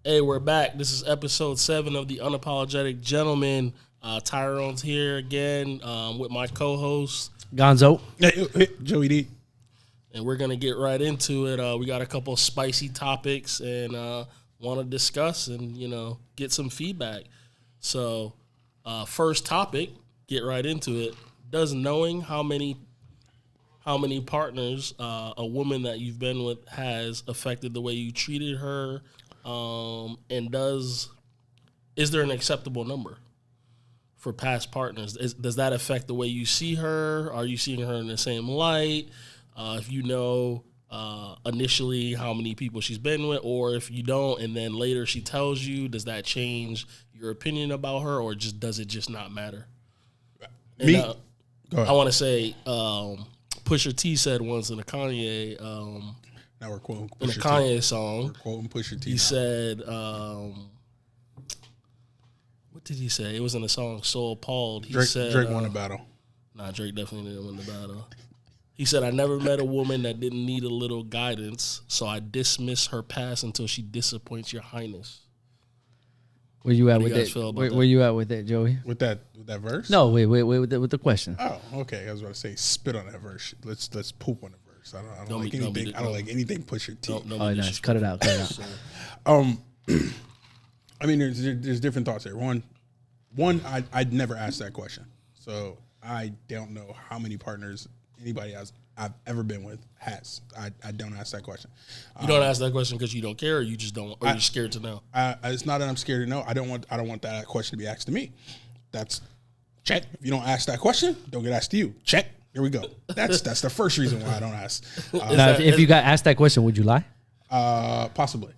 Hey, we're back. This is episode 7 of the Unapologetic Gentlemen. Tyrone's here again with my co-host Gonzo. Hey, Joey D. And we're going to get right into it. We got a couple of spicy topics and want to discuss and, get some feedback. So, first topic, get right into it. Does knowing how many partners a woman that you've been with has affected the way you treated her? And is there an acceptable number for past partners? Does that affect the way you see her? Are you seeing her in the same light? If you know initially how many people she's been with, or if you don't, and then later she tells you, does that change your opinion about her, or does it just not matter? Me? And, I want to say, Pusha T said once in a Kanye. Now we're quoting Pusha in a Kanye song. We're quoting Pusha T. He said, what did he say? It was in the song Soul Appalled. He said Drake won the battle. Nah, Drake definitely didn't win the battle. He said, I never met a woman that didn't need a little guidance, so I dismiss her past until she disappoints your highness. Where you at with it? Where you at with it, Joey? With that verse? No, wait, with the question. Oh, okay. I was about to say spit on that verse. Let's poop on the verse. I don't like anything. I don't like anything Pusha T. Oh, nice. Cut it out. I mean, there's different thoughts there. One, I'd never asked that question, so I don't know how many partners anybody I've ever been with has. I don't ask that question. You don't ask that question because you don't care, or you just don't, or you're scared to know. It's not that I'm scared to know. I don't want that question to be asked to me. That's check. If you don't ask that question, don't get asked to you. Check. Here we go. That's the first reason why I don't ask. Now, if you got asked that question, would you lie? Possibly.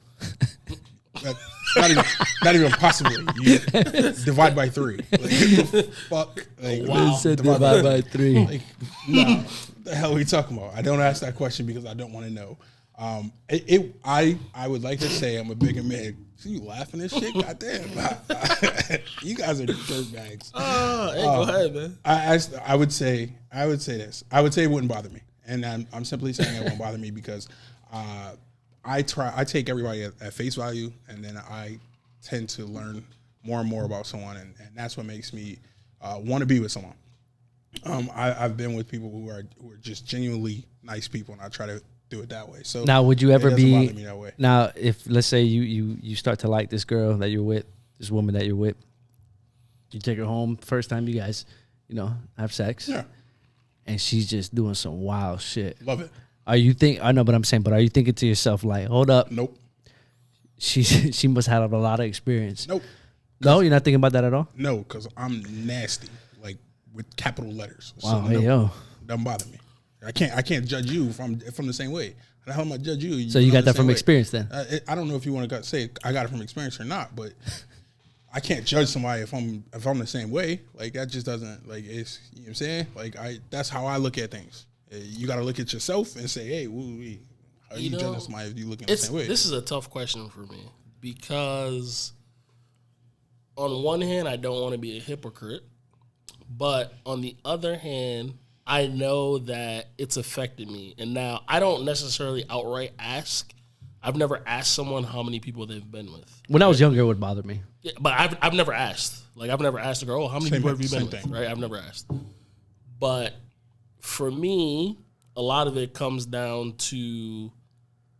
Not even possibly. You divide by 3. Like, fuck. Like, wow. Divide by 3. Like, no. The hell are we talking about? I don't ask that question because I don't want to know. I would like to say I'm a bigger man. See you laughing at shit? Goddamn. You guys are dirtbags. Hey, go ahead, man. I would say this. I would say it wouldn't bother me. And I'm simply saying it won't bother me because I take everybody at face value, and then I tend to learn more and more about someone, and that's what makes me want to be with someone. I've been with people who are just genuinely nice people, and I try to do it that way. So now, would you ever be? Bother me that way. Now, if let's say you start to like this girl that you're with, this woman that you're with, you take her home first time you guys, have sex, yeah, and she's just doing some wild shit. Love it. I know, but I'm saying, are you thinking to yourself like, hold up? Nope. She must have a lot of experience. Nope. No, you're not thinking about that at all? No, because I'm nasty, like with capital letters. Wow, so hey, yo. Doesn't bother me. I can't judge you if I'm the same way. How the hell am I judge you? So you got that from experience then? I don't know if you want to say I got it from experience or not, but I can't judge somebody if I'm the same way. Like that just doesn't it's you know what I'm saying? Like that's how I look at things. You got to look at yourself and say, hey, how are you judging somebody if you looking the same way? This is a tough question for me because on one hand, I don't want to be a hypocrite, but on the other hand, I know that it's affected me. And now I don't necessarily outright ask. I've never asked someone how many people they've been with. When I was younger, it would bother me. Yeah, but I've never asked. Like I've never asked a girl, how many people have you been with? Right? I've never asked. But for me, a lot of it comes down to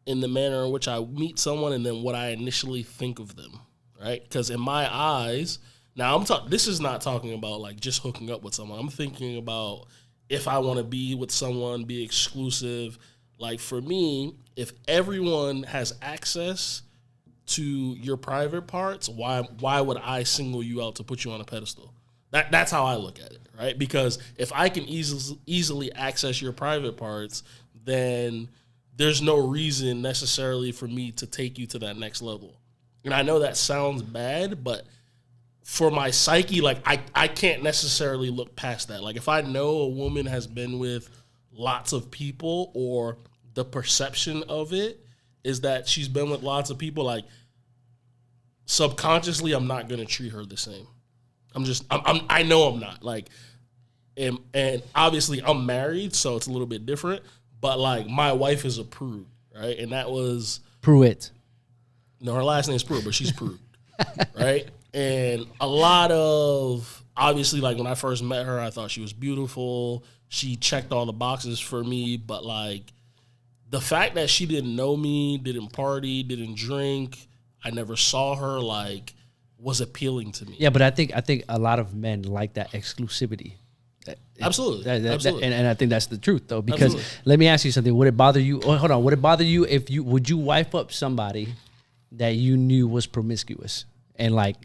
in the manner in which I meet someone and then what I initially think of them, right? Because in my eyes, now this is not talking about like just hooking up with someone. I'm thinking about if I want to be with someone, be exclusive. Like for me, if everyone has access to your private parts, why would I single you out to put you on a pedestal? That's how I look at it, right? Because if I can easily access your private parts, then there's no reason necessarily for me to take you to that next level. And I know that sounds bad, but for my psyche, like I can't necessarily look past that. Like if I know a woman has been with lots of people, or the perception of it is that she's been with lots of people, like subconsciously I'm not going to treat her the same. I know I'm not. Like and obviously I'm married, so it's a little bit different. But like my wife is a prude, right? And that was Pruitt. No, her last name's Pruitt, but she's prude, right? And a lot of obviously, like when I first met her, I thought she was beautiful. She checked all the boxes for me, but like the fact that she didn't know me, didn't party, didn't drink, I never saw her, like, was appealing to me. Yeah, but I think a lot of men like that exclusivity. Absolutely. Absolutely. And I think that's the truth, though, because Absolutely. let me ask you something. Would it bother you? Oh, hold on. Would it bother you if would you wife up somebody that you knew was promiscuous and like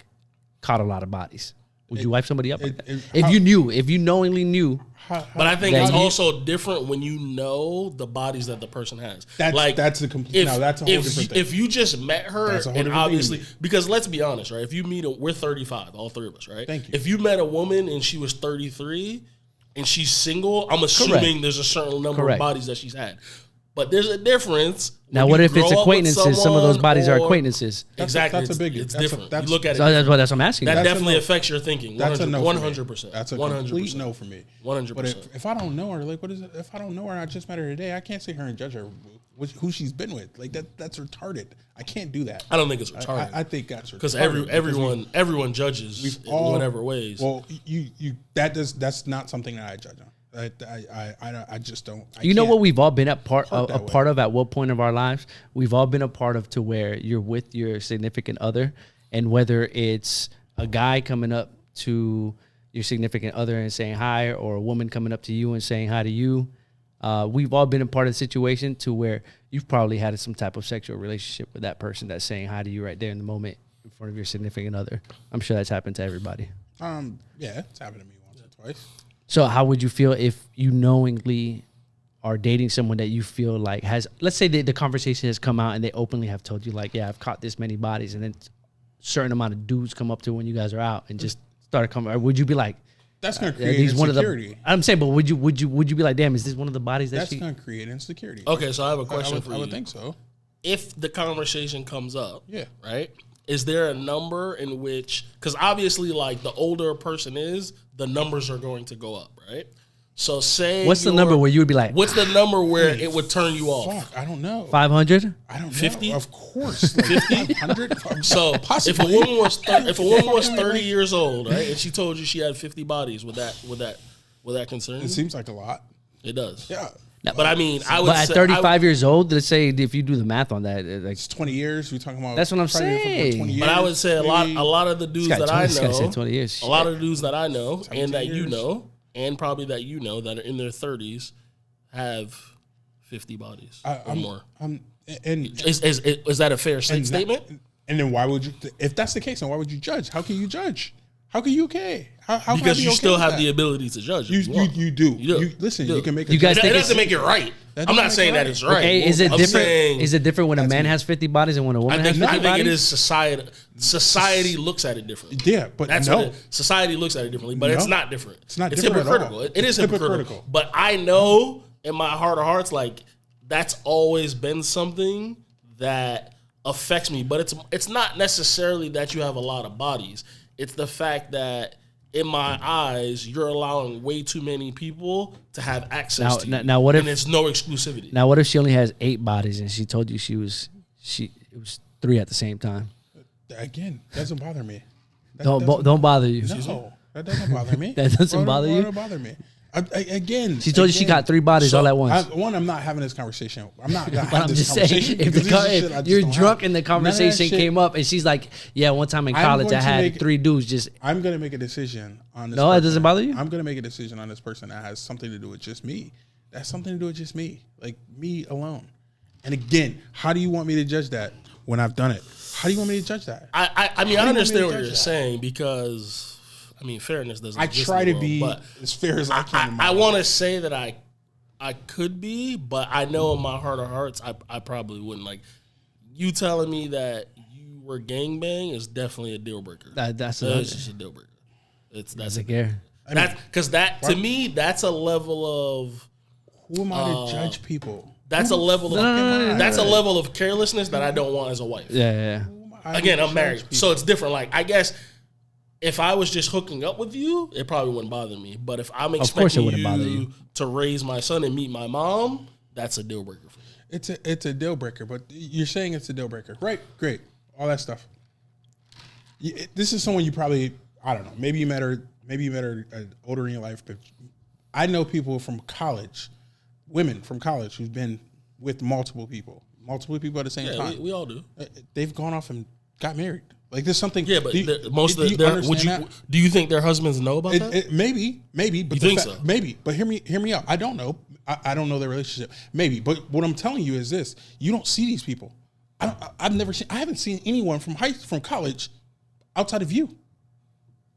caught a lot of bodies? Would you wife somebody up like that? If you knowingly knew. But I think it's also different when you know the bodies that the person has. That's a complete. No, that's a whole different thing. If you just met her and obviously, because let's be honest, right? If you meet we're 35, all three of us, right? Thank you. If you met a woman and she was 33 and she's single, I'm assuming there's a certain number of bodies that she's had. But there's a difference. Now, what if it's acquaintances? Some of those bodies are acquaintances. Exactly. That's a big. It's different. You look at it. That's what I'm asking. That definitely affects your thinking. That's a no. 100%. That's a complete no for me. 100%. But if I don't know her, like, what is it? If I don't know her, I just met her today. I can't sit here and judge her who she's been with. Like that's retarded. I can't do that. I don't think it's retarded. I think that's retarded. Because everyone judges in whatever ways. Well, that's not something that I judge on. I just don't. You know what we've all been a part of at what point of our lives? We've all been a part of to where you're with your significant other, and whether it's a guy coming up to your significant other and saying hi, or a woman coming up to you and saying hi to you, we've all been a part of the situation to where you've probably had some type of sexual relationship with that person that's saying hi to you right there in the moment in front of your significant other. I'm sure that's happened to everybody. Yeah, it's happened to me once or twice. So how would you feel if you knowingly are dating someone that you feel like has, let's say the conversation has come out and they openly have told you like, yeah, I've caught this many bodies, and then a certain amount of dudes come up to when you guys are out and just start coming, or would you be like, that's going to create insecurity? I'm saying, but would you be like, damn, is this one of the bodies that's going to create insecurity? Okay, so I have a question for you. I would think so. If the conversation comes up, right? Is there a number in which, because obviously, like the older a person is, the numbers are going to go up, right? So say, what's the number where you would be like, what's the number where it would turn you off? Fuck, I don't know. 500? I don't know. 50? Of course, 50, 500. So possibly. If a woman was 30 years old, right, and she told you she had 50 bodies, would that concern you? It seems like a lot. It does. Yeah. But I mean, I would. But at 35 years old, let's say if you do the math on that, like it's 20 years. We're talking about. That's what I'm saying. But I would say a lot of the dudes that I know, 20 years. A lot of the dudes that I know and that you know, and probably that you know that are in their 30s, have 50 bodies or more. Is that a fair statement? And then why would you? If that's the case, then why would you judge? How can you judge? How can you okay? How because you still have the ability to judge. You do. You can make. You guys think it doesn't make it right. I'm not saying that it's right. Okay, is it different? Is it different when a man has 50 bodies and when a woman has 50 bodies? I think it is society. Society looks at it differently. Yeah, but that's what society looks at it differently. But it's not different. It's not. It's different hypocritical. At all. It is hypocritical. But I know in my heart of hearts, like that's always been something that affects me. But it's not necessarily that you have a lot of bodies. It's the fact that in my eyes, you're allowing way too many people to have access to you. Now, what if there's no exclusivity? Now, what if she only has 8 bodies and she told you it was 3 at the same time? Again, doesn't bother me. Don't bother you. No, that doesn't bother me. That doesn't bother you? That doesn't bother me. Again, she told you she got 3 bodies all at once. I'm not having this conversation. I'm not gonna but have I'm this just conversation. saying, if you're drunk and the conversation came up, and she's like, "Yeah, one time in college I had 3 dudes." Just I'm gonna make a decision on this. No, it doesn't bother you. I'm gonna make a decision on this person that has something to do with just me. That's something to do with just me, like me alone. And again, how do you want me to judge that when I've done it? How do you want me to judge that? I mean, I understand what you're saying because. I mean, fairness doesn't. I try to be as fair as I can. I want to say that I could be, but I know in my heart of hearts, I probably wouldn't. Like you telling me that you were gangbang is definitely a deal breaker. That's just a deal breaker. That's a care. That's because to me that's a level of who am I to judge people? That's a level of that's a level of carelessness that I don't want as a wife. Yeah. Again, I'm married, so it's different. Like I guess. if I was just hooking up with you, it probably wouldn't bother me. But if I'm expecting you to raise my son and meet my mom, that's a deal breaker for me. It's a deal breaker, but you're saying it's a deal breaker. Right, great. All that stuff. This is someone you probably, I don't know, maybe you met her older in your life, but I know people from college, women from college who've been with multiple people at the same time. We all do. They've gone off and got married. Like there's something. Yeah, but do you think their husbands know about that? Maybe. But you think so? Maybe, but hear me out. I don't know. I don't know their relationship. Maybe, but what I'm telling you is this: you don't see these people. I haven't seen anyone from college outside of you.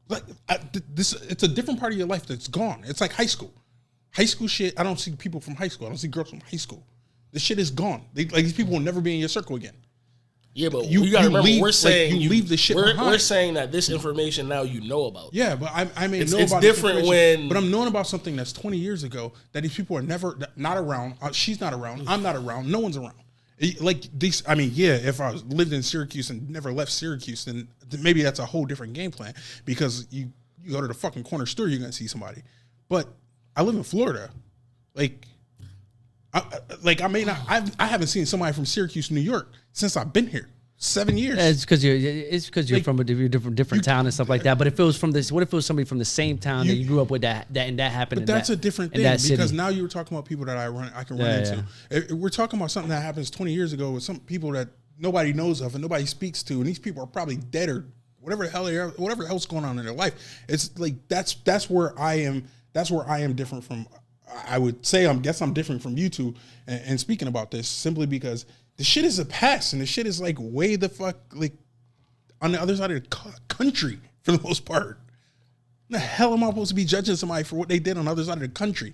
Like it's a different part of your life that's gone. It's like high school. High school shit. I don't see people from high school. I don't see girls from high school. This shit is gone. These people will never be in your circle again. Yeah, but you gotta remember, we're saying you leave the shit behind. We're saying that this information now you know about. Yeah, but I may know it's about different when. But I'm knowing about something that's 20 years ago that these people are not around. She's not around. I'm not around. No one's around. Like these. I mean, yeah. If I lived in Syracuse and never left Syracuse, then maybe that's a whole different game plan because you go to the fucking corner store, you're gonna see somebody. But I live in Florida, I may not. I haven't seen somebody from Syracuse, New York, since I've been here 7 years. Yeah, it's because you're from a different town and stuff like that. But if it was from this, what if it was somebody from the same town that you grew up with that happened? But that's a different thing because now you were talking about people that I can run into. Yeah. We're talking about something that happens 20 years ago with some people that nobody knows of and nobody speaks to, and these people are probably dead or whatever the hell whatever else going on in their life. It's like that's where I am. That's where I am different from. I would say I'm different from you two and speaking about this simply because the shit is a past and the shit is like way the fuck like on the other side of the country for the most part. The hell am I supposed to be judging somebody for what they did on the other side of the country?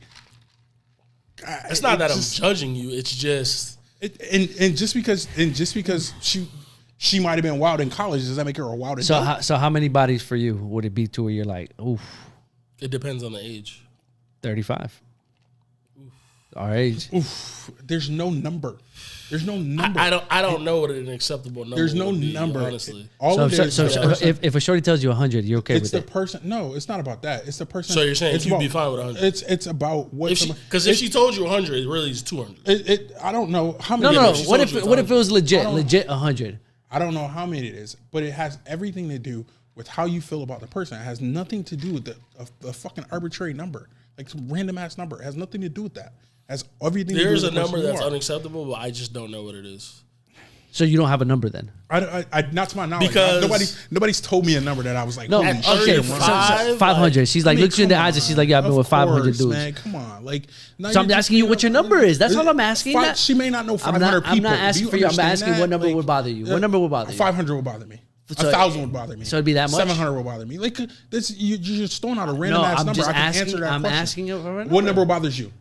It's not that I'm judging you. It's just just because she might have been wild in college, does that make her a wild adult? So how many bodies for you would it be to where you're like, oof? It depends on the age. 35. Our age. Oof. There's no number. I don't know what an acceptable number. There's no number, honestly. If a shorty tells you 100, you're okay with it. It's the person. No, it's not about that. It's the person. So you're saying you'd be fine with 100? It's about what. Because if she told you 100, it really is 200. I don't know how many. No. What if it was legit 100? I don't know how many it is, but it has everything to do with how you feel about the person. It has nothing to do with a fucking arbitrary number, like some random ass number. It has nothing to do with that. It has everything. There's to do with a number that's unacceptable, but I just don't know what it is. So you don't have a number then? I not to my knowledge. Because nobody's told me a number that I was like, no, holy okay, shit, so 500. She's like, looks you in the eyes and she's like, yeah, I've been with 500 dudes. Man, come on, like. So I'm asking you what your number is. That's all I'm asking. She may not know 500 people. I'm not asking for you. I'm asking what number would bother you. What number would bother you? 500 would bother me. 1,000 would bother me. So it'd be that much? 700 would bother me. Like this, you're just throwing out a random ass number. I can answer that question. I'm asking you for a number. What number bothers you?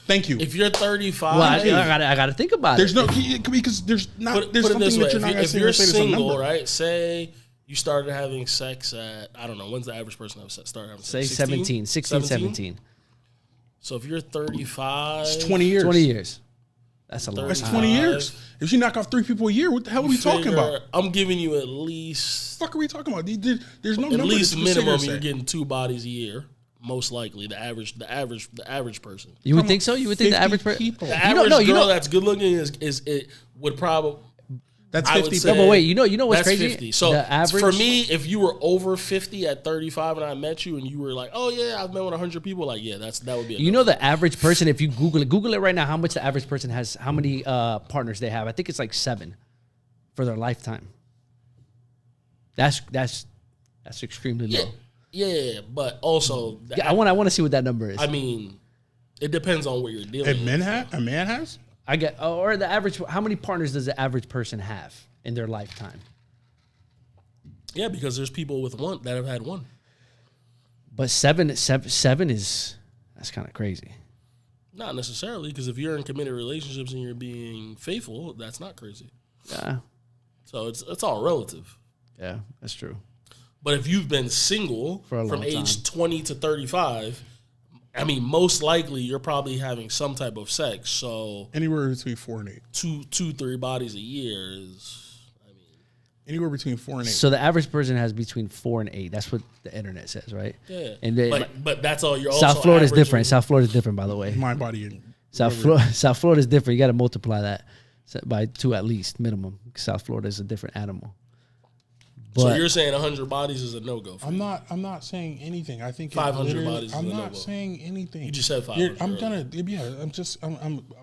Thank you. If you're 35, well, I got to think about it. Because there's not. There's something that you're not going to say. If you're single, right? Say you started having sex at, I don't know, when's the average person start having sex? Say 16, 17. So if you're 35, it's 20 years. 20 years. That's a lot. That's 20 years. If you knock off 3 people a year, what the hell are we talking about? I'm giving you at least. What the fuck are we talking about? There's no number. At least minimum, you're getting 2 bodies a year. Most likely, the average person. You would think so? You would think the average person? The average girl that's good looking is it would probably. That's 50. No, but wait, you know what's that's crazy? 50. So the average, for me, if you were over 50 at 35 and I met you and you were like, oh yeah, I've met with 100 people, like yeah, that would be. You know the average person, if you Google it right now, how much the average person has, how many partners they have? I think it's like 7 for their lifetime. That's extremely low. Yeah, but also I want to see what that number is. I mean, it depends on what you're dealing with. A man has? I get or the average. How many partners does the average person have in their lifetime? Yeah, because there's people with one that have had one. But seven is that's kind of crazy. Not necessarily, because if you're in committed relationships and you're being faithful, that's not crazy. Yeah. So it's all relative. Yeah, that's true. But if you've been single from age 20 to 35, I mean, most likely you're probably having some type of sex. So anywhere between 4 and 8, 2-3 bodies a year is. I mean, Anywhere between 4 and 8. So the average person has between 4 and 8. That's what the internet says, right? Yeah. And then, but that's all. You're South also Florida is averaging- different. South Florida is different, by the way. My body and South Florida is different. You got to multiply that by 2 at least minimum. South Florida is a different animal. But so you're saying 100 bodies is a no-go? I'm not saying anything. I think 500 bodies. I'm not saying anything. You just said 500. I'm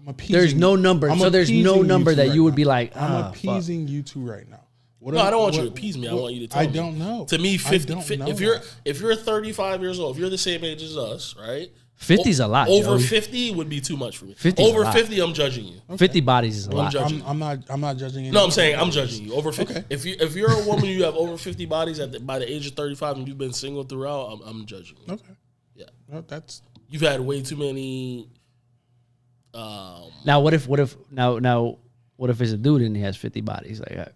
appeasing. there's no number. So there's no number that you would be like, I'm appeasing you two right now. No, I don't want you to appease me. I want you to tell me. I don't know. To me, 50. If you're 35 years old, if you're the same age as us, right? 50's a lot. Over Joey. 50 would be too much for me. 50's over a lot. 50, I'm judging you. Okay. 50 bodies is a lot. I'm not judging. No, I'm saying I'm judging you. Over 50. Okay. If you're a woman, you have over 50 bodies by the age of 35, and you've been single throughout. I'm judging you. Okay. Yeah. Well, that's. You've had way too many. Now what if it's a dude and he has 50 bodies like that?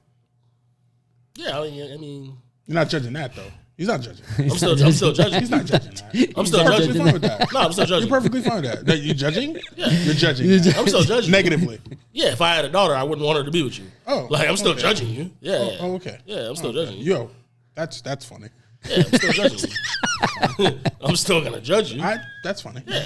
Yeah, I mean, You're not judging that though. He's not judging. I'm still judging. He's not judging that. I'm still Perfectly judging. fine with that. No, I'm still judging. You're perfectly fine with that. No, you judging? Yeah. You're judging. that. I'm still judging. Negatively. Yeah, if I had a daughter, I wouldn't want her to be with you. Oh, like I'm still okay. judging you. Yeah. Oh, okay. Yeah, I'm still judging you. Yo, that's funny. Yeah, I'm still judging you. I'm still gonna judge you. That's funny. Yeah,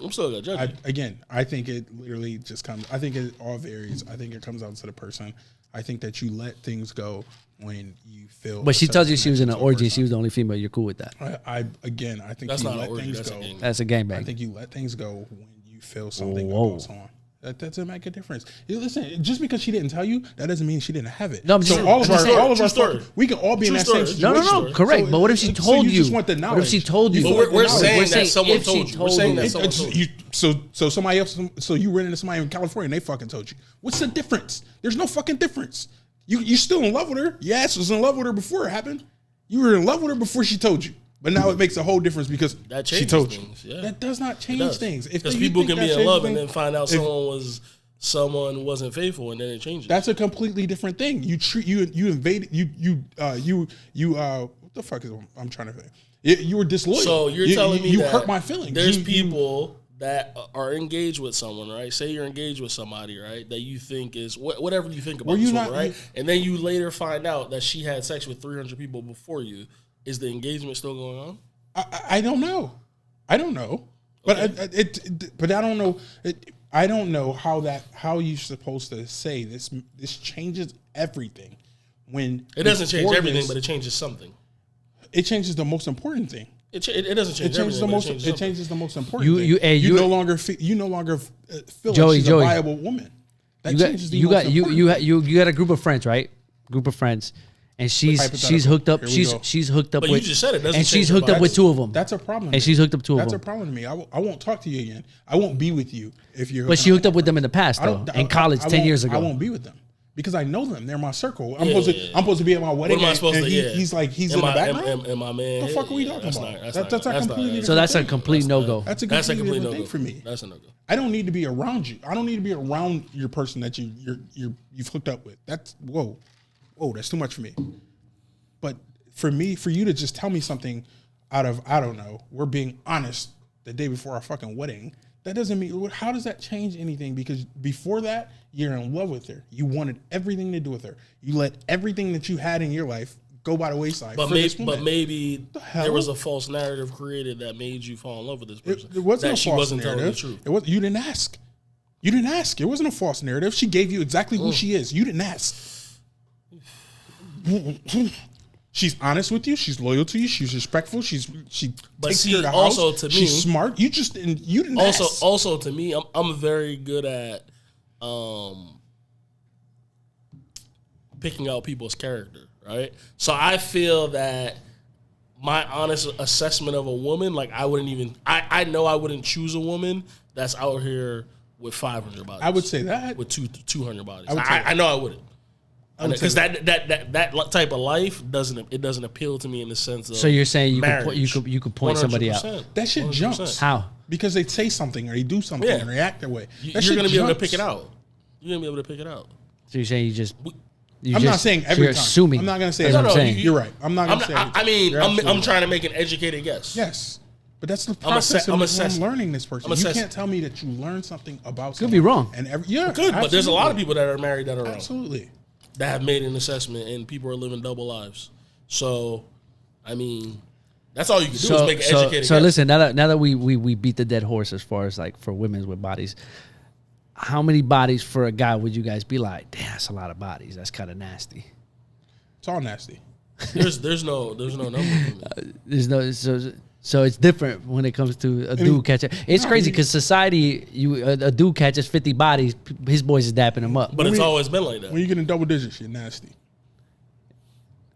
I'm still gonna judge you. I think it literally just comes. I think it all varies. I think it comes down to the person. I think that you let things go when you feel. But she tells you she was in an connection to a orgy. person. She was the only female. You're cool with that. I think That's you not an let orgy, things that's a go. game. That's a gangbang. I think you let things go when you feel something Whoa. about someone. That doesn't make a difference. Listen, just because she didn't tell you, that doesn't mean she didn't have it. No, I'm just- so all of True our story. we can all be in True that story. same No, situation. no, correct. But what if she So told you? just want the What if knowledge. she told you? You But want the we're knowledge. saying that someone if she told you. We're saying that someone It's- told you. so somebody else. So you ran into somebody in California and they fucking told you. What's the difference? There's no fucking difference. You still in love with her? Your ass was in love with her before it happened. You were in love with her before she told you. But now it makes a whole difference because That she changes told things, you. yeah. That does not change things. Because you people think can be that in love changes and then things- find out someone wasn't faithful, and then it changes. That's a completely different thing. You treat you invaded what the fuck is I'm trying to say? You were disloyal. So you're telling me you that hurt my feelings. There's You- people that are engaged with someone, right? Say you're engaged with somebody, right? That you think is whatever you think about Were you this woman, not- right? And then you later find out that she had sex with 300 people before you. Is the engagement still going on? I don't know. I don't know. But Okay. but I don't know. I don't know how you're supposed to say this. This changes everything. When It doesn't change before everything, this, but it changes something. it changes the most important thing. It doesn't change It changes everything, the but most. it changes It something. changes the most important thing. you no longer feel Joey, like she's Joey. a viable woman. That You got changes the you most got important you thing. you got a group of friends, right? Group of friends, and she's Hypothetical. hooked up. Here we go. She's hooked up But you with. just said it doesn't and she's change hooked up everybody. with 2 of them. That's a problem. to And me. she's hooked up 2 of That's them. a problem to me. I won't talk to you again. I won't be with you if you're. But she hooked up with them in the past, I though. don't- In college, I 10 won't- years ago. I won't be with them because I know them. They're my circle. I'm Yeah, supposed to. yeah, yeah. I'm supposed to be at my wedding. What am I supposed and to? He's like he's Am in the I- background. Am my man? The fuck are we talking that's about? Not, That's not, a that's completely not, So that's a thing. complete no go. That's a That's a completely complete different no thing for me. That's a no go. I don't need to be around you. I don't need to be around your person that you've hooked up with. That's whoa, that's too much for me. But for you to just tell me something out of I don't know, we're being honest the day before our fucking wedding. That doesn't mean. How does that change anything? Because before that, you're in love with her. You wanted everything to do with her. You let everything that you had in your life go by the wayside. But maybe hell? there was a false narrative created that made you fall in love with this person. It wasn't that a she false wasn't narrative. telling the truth. It was. You didn't ask. You didn't ask. It wasn't a false narrative. She gave you exactly who she is. You didn't ask. She's honest with you. She's loyal to you. She's respectful. She But takes see, care of the also house. to me- She's smart. You didn't ask. Also to me, I'm very good at picking out people's character, right? So I feel that my honest assessment of a woman, like I know I wouldn't choose a woman that's out here with 500 bodies. I would say that. with 200 bodies. I would say I know I wouldn't. would Because say that type of life doesn't appeal to me in the sense of So you're saying marriage. you could point somebody out. 100%. That shit 100%. jumps. How? Because they say something or they do something Yeah. or they act that way. That You're shit going to be able to jumps. pick it out. You're going to be able to pick it out. So you're saying I'm not saying every you're time. assuming. I'm not going to say That's every what I'm time. saying. You're right. I'm not going to say every time. I mean, You're I'm absolutely trying to make an educated guess. Yes. But that's the I'm process I'm of assessing. learning this person. I'm You assessing. can't tell me that you learned something about Could be wrong. And Good, but there's a lot of people that are married that are wrong. Absolutely. that have made an assessment, and people are living double lives. So, I mean, that's all you can do is make an educated So guess. listen, now that we beat the dead horse as far as like for women with bodies, how many bodies for a guy would you guys be like, damn, that's a lot of bodies. That's kind of nasty. It's all nasty. There's no number. There's no so it's different when it comes to a dude catching. It's crazy because society, a dude catches 50 bodies, his boys is dapping him up. But it's always been like that. When you get in double digits, you're nasty.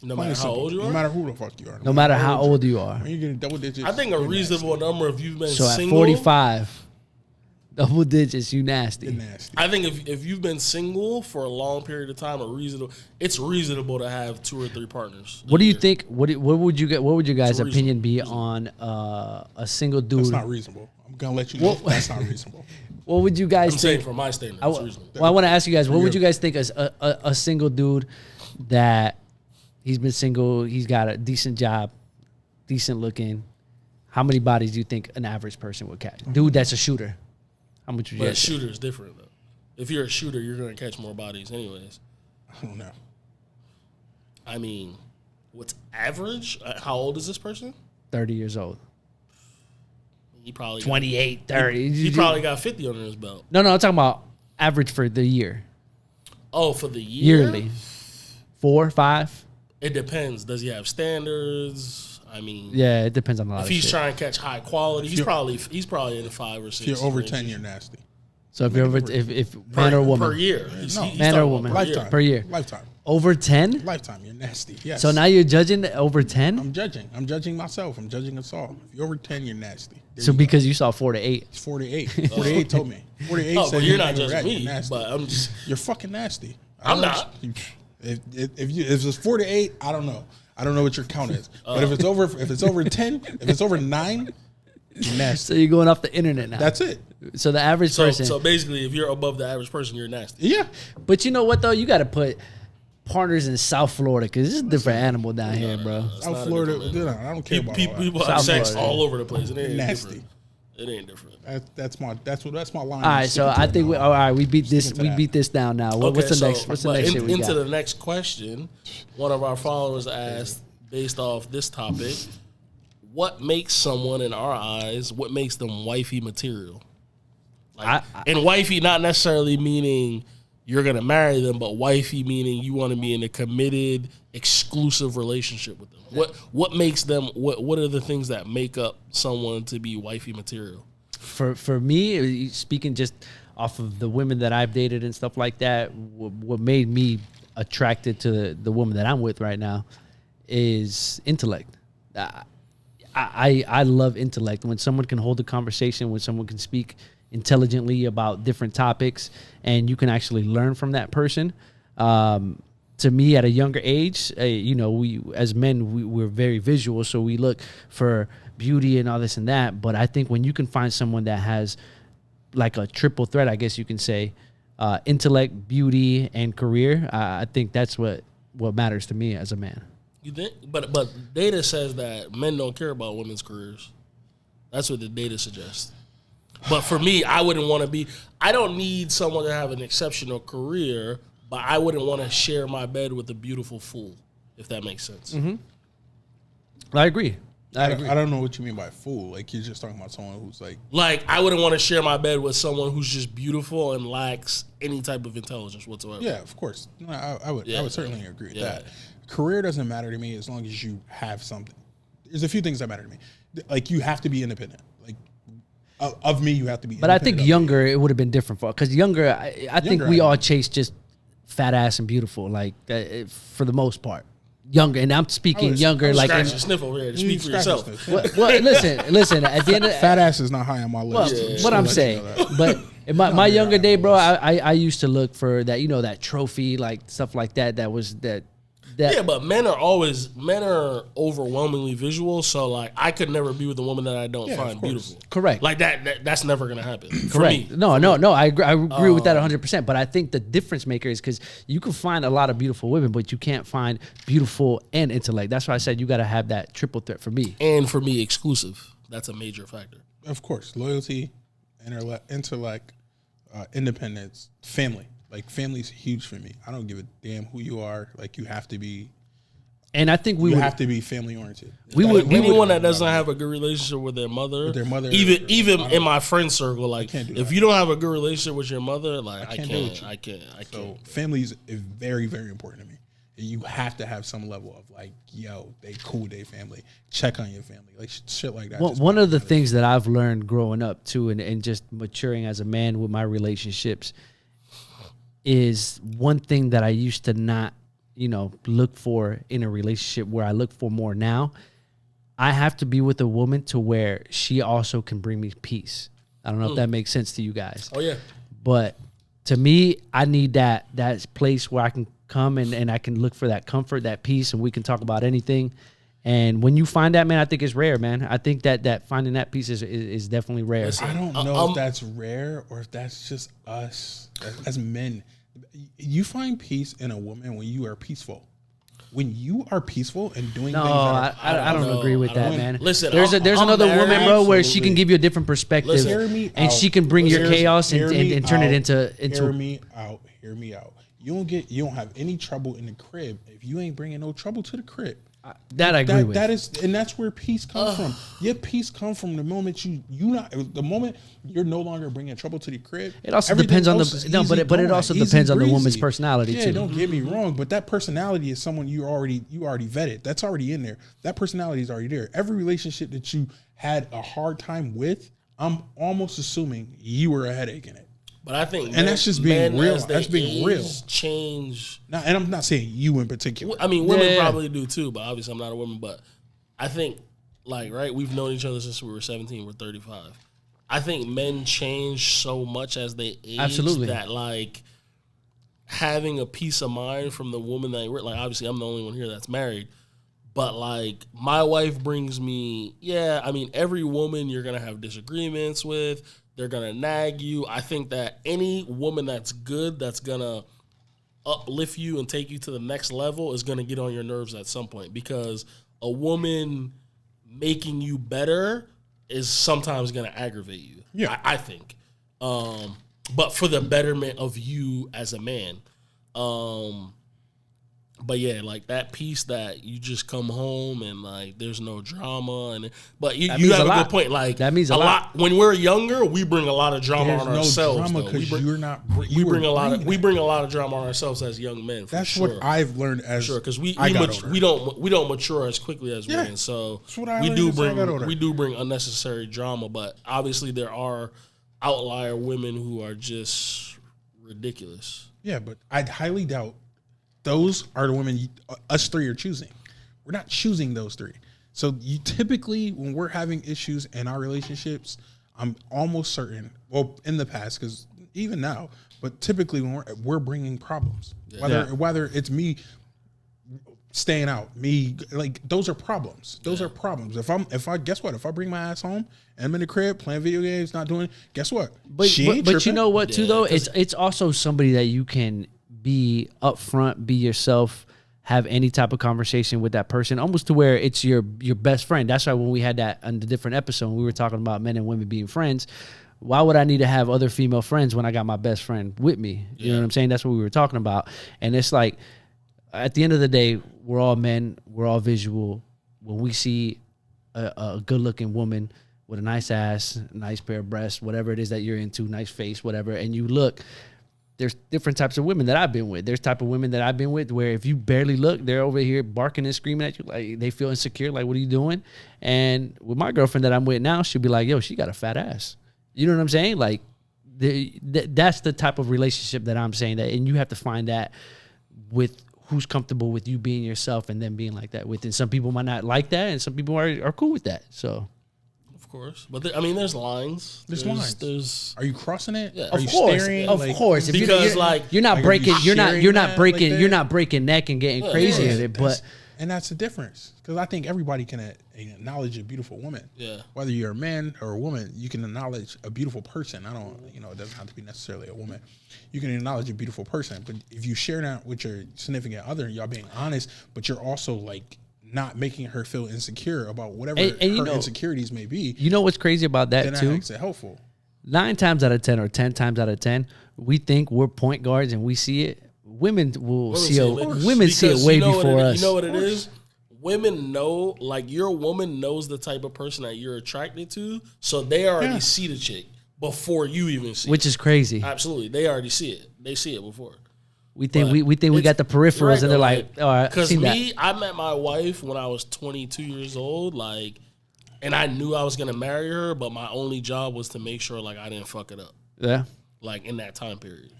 No matter how old you are? No matter who the fuck you are. No matter how old you are. When you get in double digits, I think a reasonable number if you've been single. So at 45, double digits, you nasty. you're nasty. I think if you've been single for a long period of time, it's reasonable to have 2 or 3 partners. What do you think? What would you guys' It's opinion be on a single dude? That's not reasonable. I'm gonna let you know that's not reasonable. What would you guys I'm think? saying from my standards, it's reasonable. Well, I want to ask you guys, what would you guys think as a single dude that he's been single, he's got a decent job, decent looking. How many bodies do you think an average person would catch? Dude that's a shooter. How much would you But a guys shooter is different, though. If you're a shooter, you're going to catch more bodies anyways. I don't know. I mean, what's average? How old is this person? 30 years old. He probably 28, 30. He probably got 50 under his belt. No, I'm talking about average for the year. Oh, for the year? Yearly. 4, 5? It depends. Does he have standards? I mean, Yeah, it depends on a lot if of he's shit. trying to catch high quality, he's probably in the 5 or 6. If you're over range. 10, you're nasty. So if you're over, if man or woman? per year, No. he's Man or talking woman? about Lifetime. Per year. Lifetime. Over 10? Lifetime. You're nasty. Yes. So now you're judging over 10? I'm judging. I'm judging myself. I'm judging us all. If you're over 10, you're nasty. There So you go. because you saw 4 to 8. It's 48. 48 told me. 48 Oh, said well, you're not you're judging you're me, nasty. but I'm just. You're fucking nasty. I'm not. If it's 4 to 8, I don't know. I don't know what your count is. But if it's over 10, if it's over 9, you're nasty. So you're going off the internet now. That's it. So the average person. So basically, if you're above the average person, you're nasty. Yeah. But you know what though? You got to put partners in South Florida because it's a different animal down here, bro. South Florida, I don't care about all that. People have South sex Florida. all over the place. It ain't Nasty. different. It ain't different. That's my line. All right, so I think we beat this. to We that. beat this down now. What's the next? What's the next shit we into got? the next question, one of our followers asked, based off this topic, what makes someone in our eyes? What makes them wifey material? Like, and wifey not necessarily meaning you're gonna marry them, but wifey meaning you want to be in a committed, exclusive relationship with them. What makes them? What are the things that make up someone to be wifey material? For me, speaking just off of the women that I've dated and stuff like that, what made me attracted to the woman that I'm with right now is intellect. I love intellect. When someone can hold a conversation, when someone can speak intelligently about different topics, and you can actually learn from that person. To me, at a younger age, we as men, we're very visual, so we look for beauty and all this and that. But I think when you can find someone that has like a triple threat, I guess you can say, intellect, beauty, and career, I think that's what matters to me as a man. You think? But data says that men don't care about women's careers. That's what the data suggests. But for me, I wouldn't want to be. I don't need someone to have an exceptional career, but I wouldn't want to share my bed with a beautiful fool, if that makes sense. Mm-hmm. I agree. I don't know what you mean by fool. Like you're just talking about someone who's like I wouldn't want to share my bed with someone who's just beautiful and lacks any type of intelligence whatsoever. Yeah, of course. No, I would certainly agree with that. Yeah. Career doesn't matter to me as long as you have something. There's a few things that matter to me. Like you have to be independent. Like of me, you have to be. But I think younger, it would have been different for because younger, I think we all chase just fat ass and beautiful, like for the most part. Younger, and I'm speaking younger, like scratch your sniff over here to speak for yourself. Well, listen. At the end of fat ass is not high on my list. What I'm saying, but in my younger day, bro, I used to look for that, that trophy, like stuff like that. That was that. Yeah, but men are overwhelmingly visual. So like, I could never be with a woman that I don't find beautiful. Correct. Like that's never gonna happen. Correct. For me. No. I agree with that 100%. But I think the difference maker is because you can find a lot of beautiful women, but you can't find beautiful and intellect. That's why I said you got to have that triple threat for me. And for me, exclusive. That's a major factor. Of course, loyalty, intellect, independence, family. Like, family's huge for me. I don't give a damn who you are. Like, you have to be. And I think we would have to be family oriented. Anyone that doesn't have a good relationship with their mother, even in my friend circle, like if you don't have a good relationship with your mother, like I can't. So family is very, very important to me. You have to have some level of like, yo, they cool, they family. Check on your family, like shit like that. Well, one of the things that I've learned growing up too, and just maturing as a man with my relationships, is one thing that I used to not, look for in a relationship, where I look for more now. I have to be with a woman to where she also can bring me peace. I don't know if that makes sense to you guys. Oh yeah. But to me, I need that place where I can come and I can look for that comfort, that peace, and we can talk about anything. And when you find that, man, I think it's rare, man. I think that finding that peace is definitely rare. I don't know if that's rare or if that's just us as men. You find peace in a woman when you are peaceful. When you are peaceful and doing things that I don't agree with that, man. Listen, there's another woman, bro, where she can give you a different perspective, and she can bring your chaos and turn it into. Hear me out. You don't have any trouble in the crib if you ain't bringing no trouble to the crib. That I agree with. That's where peace comes from. Your peace comes from the moment the moment you're no longer bringing trouble to the crib. It also depends on but it also depends on the woman's personality too. Yeah, don't get me wrong, but that personality is someone you already vetted. That's already in there. That personality is already there. Every relationship that you had a hard time with, I'm almost assuming you were a headache in it. But I think, that's just being real. That's being real. Change. Now, and I'm not saying you in particular. I mean, women probably do too, but obviously I'm not a woman. But I think, we've known each other since we were 17. We're 35. I think men change so much as they age. Absolutely. That having a peace of mind from the woman that you're obviously I'm the only one here that's married. But my wife brings me, every woman you're gonna have disagreements with. They're going to nag you. I think that any woman that's good, that's going to uplift you and take you to the next level is going to get on your nerves at some point, because a woman making you better is sometimes going to aggravate you. Yeah. I think. But for the betterment of you as a man. But yeah, that piece that you just come home and there's no drama, but you have a good point. That means a lot. When we're younger, we bring a lot of drama on ourselves. We bring a lot of drama on ourselves as young men. That's what I've learned because we don't mature as quickly as women. So we do bring unnecessary drama. But obviously there are outlier women who are just ridiculous. Yeah, but I'd highly doubt those are the women us three are choosing. We're not choosing those three. So you typically, when we're having issues in our relationships, I'm almost certain, well, in the past, because even now, but typically when we're bringing problems. Whether it's me staying out, those are problems. Those are problems. If I bring my ass home and I'm in the crib playing video games, not doing, guess what? But you know what too though? It's also somebody that you can be upfront, be yourself, have any type of conversation with that person, almost to where it's your best friend. That's why when we had that on the different episode, we were talking about men and women being friends. Why would I need to have other female friends when I got my best friend with me? You know what I'm saying? That's what we were talking about. And it's at the end of the day, we're all men, we're all visual. When we see a good-looking woman with a nice ass, nice pair of breasts, whatever it is that you're into, nice face, whatever, and you look, there's different types of women that I've been with. There's type of women that I've been with where if you barely look, they're over here barking and screaming at you. They feel insecure. What are you doing? And with my girlfriend that I'm with now, she'll be like, yo, she got a fat ass. You know what I'm saying? That's the type of relationship that I'm saying that. And you have to find that with who's comfortable with you being yourself and then being like that with. And some people might not like that. And some people are cool with that. So. Of course, but there's lines. There's lines. Are you crossing it? Yeah, are you staring? Of course, because you're not breaking neck and getting crazy at it. But and that's the difference, because I think everybody can acknowledge a beautiful woman. Yeah. Whether you're a man or a woman, you can acknowledge a beautiful person. It doesn't have to be necessarily a woman. You can acknowledge a beautiful person, but if you share that with your significant other, y'all being honest, but you're also not making her feel insecure about whatever her insecurities may be. You know what's crazy about that too? That makes it helpful. 9 times out of 10 or 10 times out of 10, we think we're point guards and we see it. Women see it way before us. You know what it is? Women know, like your woman knows the type of person that you're attracted to, so they already see the chick before you even see it. Which is crazy. Absolutely. They already see it. They see it before. We think we got the peripherals, right, and they're like, all right. Because I met my wife when I was 22 years old, like, and I knew I was gonna marry her, but my only job was to make sure like I didn't fuck it up. Yeah. Like in that time period.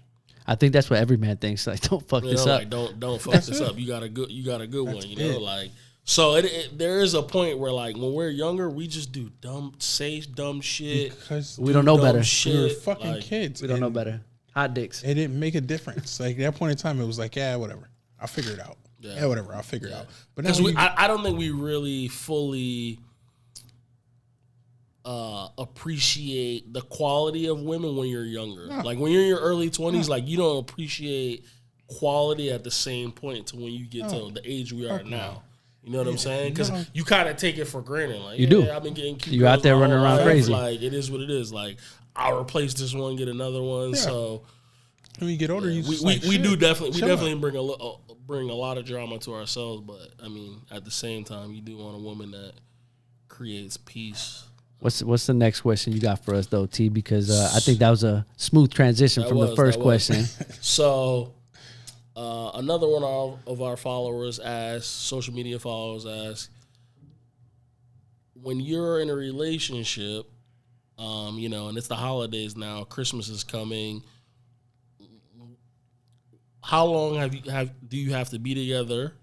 I think that's what every man thinks. Like, don't fuck this up. Like, don't fuck this up. You got a good one. You know, like. So there is a point where like when we're younger, we just do dumb shit because we don't know better. We're fucking kids. We don't know better. Hot dicks. It didn't make a difference. Like at that point in time, it was like, yeah, whatever. I'll figure it out. Yeah, whatever. I'll figure it out. But now I don't think we really fully appreciate the quality of women when you're younger. No. Like when you're in your early 20s, like you don't appreciate quality at the same point to when you get to the age we are now. You know what I'm saying? Because you kind of take it for granted. Like, you do. I've been getting cute. You out there running around crazy. Like, it is what it is. Like, I'll replace this one, get another one. Yeah. So when you get older, we definitely bring a lot of drama to ourselves. But I mean, at the same time, you do want a woman that creates peace. What's the next question you got for us though, T? Because I think that was a smooth transition from the first question. So. Another one of our followers asked, social media followers asked, when you're in a relationship, you know, and it's the holidays now, Christmas is coming. How long do you have to be together,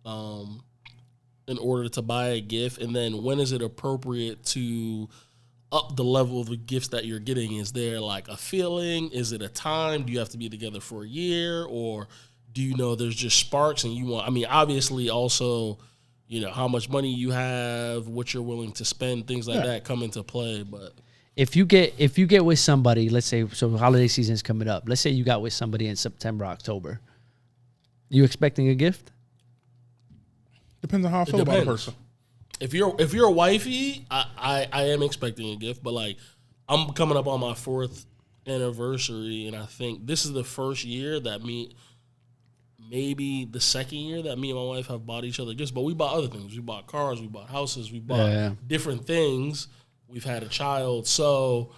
in order to buy a gift? And then when is it appropriate to up the level of the gifts that you're getting? Is there like a feeling? Is it a time? Do you have to be together for a year, or do you know there's just sparks and you want? I mean, obviously, also, you know, how much money you have, what you're willing to spend, things like that come into play. But if you get with somebody, let's say, so holiday season is coming up. Let's say you got with somebody in September, October. You expecting a gift? Depends on how I feel about a person. If you're a wifey, I am expecting a gift, but like I'm coming up on my 4th anniversary, and I think this is the first year that maybe the second year that me and my wife have bought each other gifts, but we bought other things. We bought cars, we bought houses, we bought different things. We've had a child. So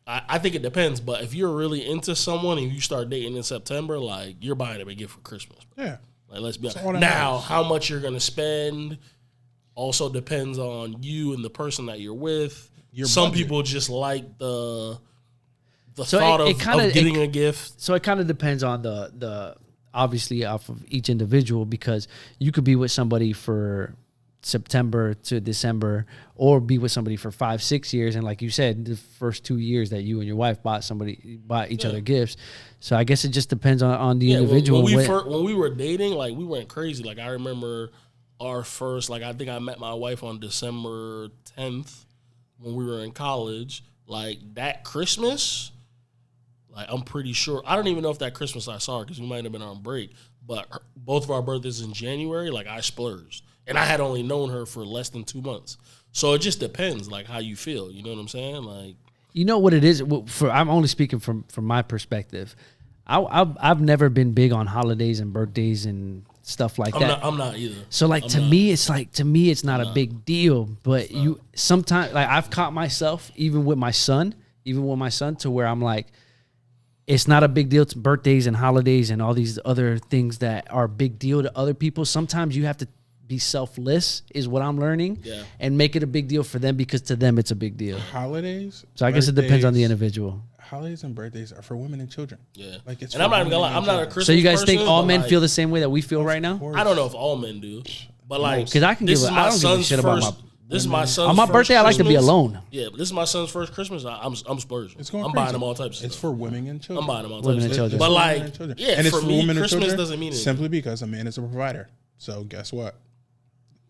I think it depends. But if you're really into someone and you start dating in September, like you're buying them a gift for Christmas. Yeah. Like let's be honest. Now, how much you're going to spend also depends on you and the person that you're with. Some people just like the thought of getting a gift. So it kind of depends on the obviously off of each individual, because you could be with somebody for September to December or be with somebody for 5-6 years, and like you said, the first 2 years that you and your wife bought each other gifts. So I guess it just depends on the individual. When we were dating, like we went crazy. Like I remember our first, like I think I met my wife on December 10th when we were in college. Like that Christmas, like I'm pretty sure, I don't even know if that Christmas I saw her because we might have been on break, but both of our birthdays in January, like I splurged. And I had only known her for less than 2 months. So it just depends, like how you feel. You know what I'm saying? Like, you know what it is? I'm only speaking from my perspective. I've never been big on holidays and birthdays and stuff like that. I'm not either. So like to me, it's not a big deal. But you sometimes, like I've caught myself even with my son to where I'm like, it's not a big deal to birthdays and holidays and all these other things that are a big deal to other people. Sometimes you have to be selfless, is what I'm learning, and make it a big deal for them because to them it's a big deal. Holidays. So I guess it depends on the individual. Holidays and birthdays are for women and children. Yeah, like it's. And I'm not even gonna lie, I'm not a Christmas. So you guys think all men like, feel the same way that we feel right now? I don't know if all men do, but like, because I don't give a shit about my. This is my son's on my birthday. Christmas. I like to be alone. Yeah, but this is my son's first Christmas. I'm splurging. I'm buying them all types of stuff. It's for women and children. I'm buying them all types of children. But like, yeah, and it's for me, Christmas doesn't mean anything. Simply because a man is a provider. So guess what?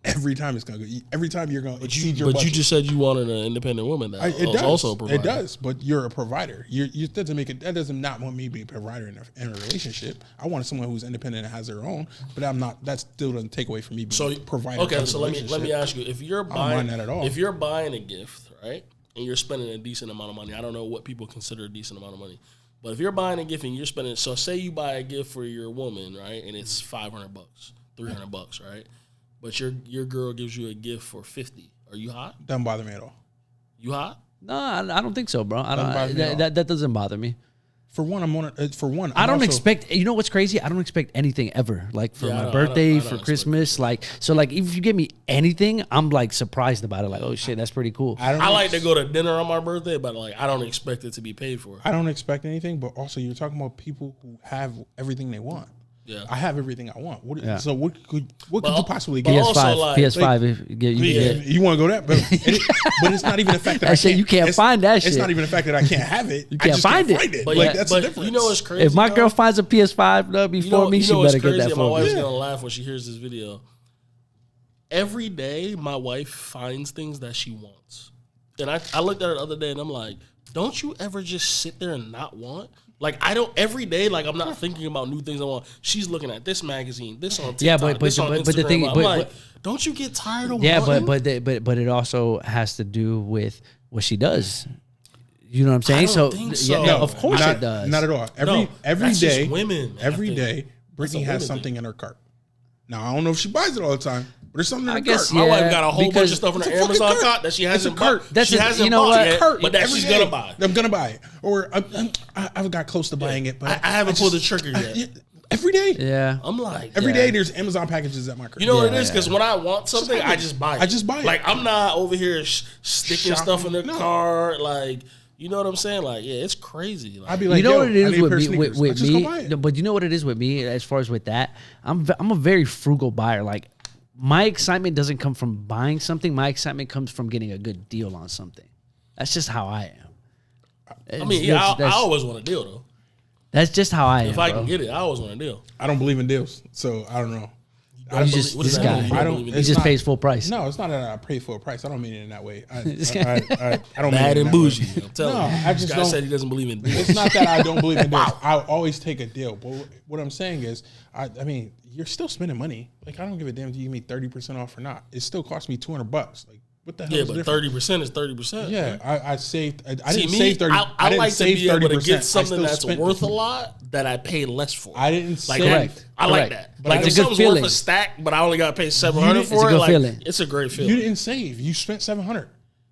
Every time it's gonna go. Every time you're gonna exceed your budget. But you just said you wanted an independent woman. That it does. Also a provider. It does. But you're a provider. You doesn't make it. That doesn't not want me to be a provider in a relationship. I want someone who's independent and has their own. But I'm not. That still doesn't take away from me being a provider. Okay, so let me ask you: if you're buying that at all, if you're buying a gift, right, and you're spending a decent amount of money. I don't know what people consider a decent amount of money. But if you're buying a gift and you're spending, so say you buy a gift for your woman, right? And it's $500, $300, right? But your girl gives you a gift for $50. Are you hot? Doesn't bother me at all. You hot? No, I don't think so, bro. That doesn't bother me. For one, I don't expect. You know what's crazy? I don't expect anything ever. Like for my birthday, for Christmas, like so. Like if you give me anything, I'm like surprised about it. Like, oh shit, that's pretty cool. I like to go to dinner on my birthday, but like I don't expect it to be paid for. I don't expect anything, but also you're talking about people who have everything they want. Yeah, I have everything I want. So what could you possibly get? PS5. You want to go that, but it's not even the fact that you can't find that shit. It's not even the fact that I can't have it. You can't find it. But like that's the difference. You know what's crazy? If my girl finds a PS5 before me, she better get that for me. My wife's gonna laugh when she hears this video. Every day, my wife finds things that she wants, and I looked at her the other day, and I'm like, don't you ever just sit there and not want? Like I don't every day. Like I'm not thinking about new things I want. She's looking at this magazine, this on TikTok, this on Instagram. But the thing, I'm like, don't you get tired of? Wanting? But it also has to do with what she does. You know what I'm saying? I don't think so. Yeah, of course it does. Not at all. Every day, just women. Every day, Brittany has something in her cart. Now I don't know if she buys it all the time. But there's something in her cart. My wife got a whole bunch of stuff in her Amazon cart that she hasn't bought. She hasn't bought yet, but that she's gonna buy. I'm gonna buy it, or I've got close to buying it, but I haven't pulled the trigger yet. Every day, yeah, I'm like every day. There's Amazon packages at my cart. You know what it is? Because when I want something, I just buy it. I just buy it. Like I'm not over here sticking stuff in the cart. Like you know what I'm saying? Like yeah, it's crazy. Like, I'd be like, you know what it is with me, but you know what it is with me as far as with that. I'm a very frugal buyer. Like. My excitement doesn't come from buying something. My excitement comes from getting a good deal on something. That's just how I am. I mean, I always want a deal, though. That's just how I am. If I can get it, I always want a deal. I don't believe in deals, so I don't know. This guy, he just pays full price. No, it's not that I pay full price. I don't mean it in that way. I don't bad mean and bougie. I'm telling you. I just don't. Said he doesn't believe in deals. It's not that I don't believe in deals. I always take a deal. But what I'm saying is, I mean, you're still spending money. Like I don't give a damn if you give me 30% off or not. It still cost me $200. Like what the hell? Yeah, but 30% is 30%. Yeah, I saved. I didn't save 30. I like to be able to get something that's worth a lot that I pay less for. I didn't like correct. I like that. But like if something's worth a stack, but I only got to pay $700 for it. Like it's a great feeling. You didn't save. You spent $700.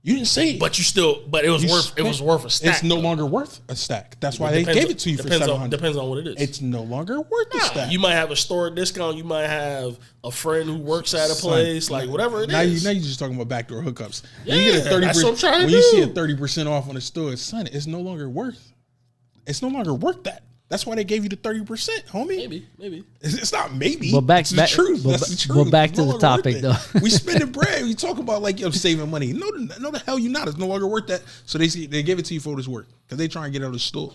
You didn't save, but it was worth a stack. It's no longer worth a stack. That's why they gave it to you for $700. Depends on what it is. It's no longer worth a stack. You might have a store discount. You might have a friend who works at a place, like whatever it is. Now you're just talking about backdoor hookups. Yeah, you get a 30%. That's what I'm trying to do. When you see a 30% off on the store, son, it's no longer worth. It's no longer worth that. That's why they gave you the 30%, homie. Maybe. It's not maybe. But it's the truth. That's the truth. But back to the topic, though. We spending bread. We talk about like saving money. No, the hell you not. It's no longer worth that. So they gave it to you for this work because they try and get it out of the store.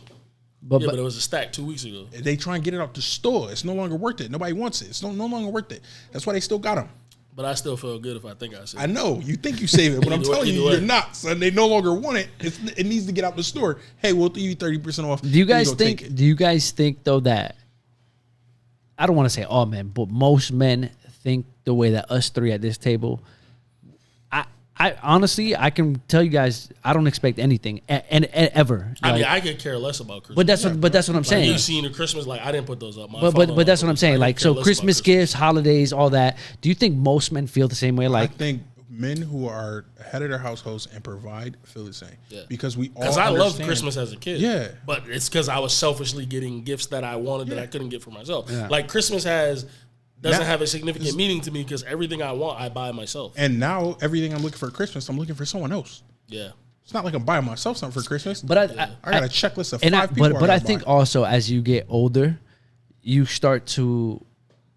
But it was a stack 2 weeks ago. They try and get it out the store. It's no longer worth it. Nobody wants it. It's no longer worth it. That's why they still got them. But I still feel good if I think I saved it. I know. You think you save it, but I'm telling you, you're not, son. They no longer want it. It needs to get out the store. Hey, we'll give you 30% off. Do you guys think, though, that, I don't want to say all men, but most men think the way that us three at this table, I honestly, I can tell you guys, I don't expect anything and ever. I mean, I could care less about Christmas. But that's what I'm saying. You seen the Christmas, like I didn't put those up. But that's what I'm saying. Like so, Christmas gifts, holidays, all that. Do you think most men feel the same way? Like I think men who are head of their households and provide feel the same. Yeah. Because I loved Christmas as a kid. Yeah. But it's because I was selfishly getting gifts that I wanted that I couldn't get for myself. Yeah. Like Christmas doesn't have a significant meaning to me because everything I want, I buy myself. And now everything I'm looking for Christmas, I'm looking for someone else. Yeah. It's not like I'm buying myself something for Christmas. But I got a checklist of 5 people. But I think also as you get older, you start to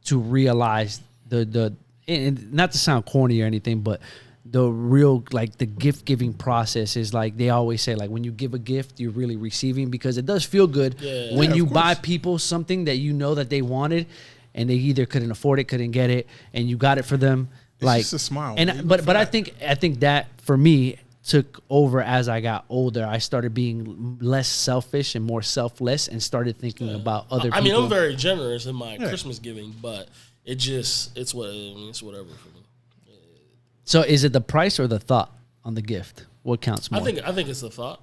realize the and not to sound corny or anything, but the real like the gift giving process is like they always say like when you give a gift, you're really receiving because it does feel good when you buy people something that you know that they wanted. And they either couldn't afford it, couldn't get it, and you got it for them. It's like just a smile. And but I think that for me took over as I got older. I started being less selfish and more selfless, and started thinking about other people. I mean, I'm very generous in my Christmas giving, but it's whatever for me. So is it the price or the thought on the gift? What counts more? I think it's a thought.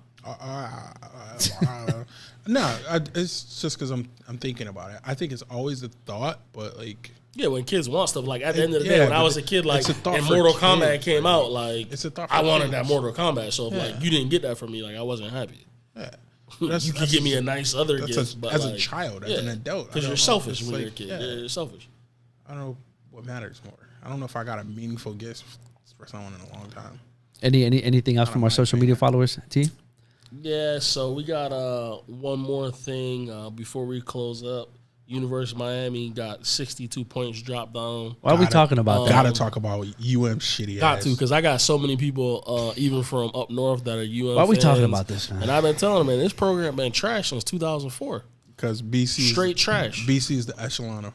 No, it's just because I'm thinking about it. I think it's always a thought, but like. Yeah, when kids want stuff, like at the end of the day, when I was a kid, like, and Mortal Kombat came out, like, it's a thought I wanted that Mortal Kombat. So if like you didn't get that from me, like I wasn't happy. Yeah. You could give me a nice other gift, but as like, a child, as an adult, because you're selfish when you're a kid. Yeah, you're selfish. I don't know what matters more. I don't know if I got a meaningful gift for someone in a long time. Anything else from our social media followers, T? Yeah, so we got one more thing before we close up. University of Miami got 62 points dropped on. Why are we talking about that? Gotta talk about UM shitty Got to, because I got so many people, even from up north, that are UM Why are we fans. talking about this, man? And I've been telling them, man, this program been trash since 2004. Because BC straight trash. BC is the echelon of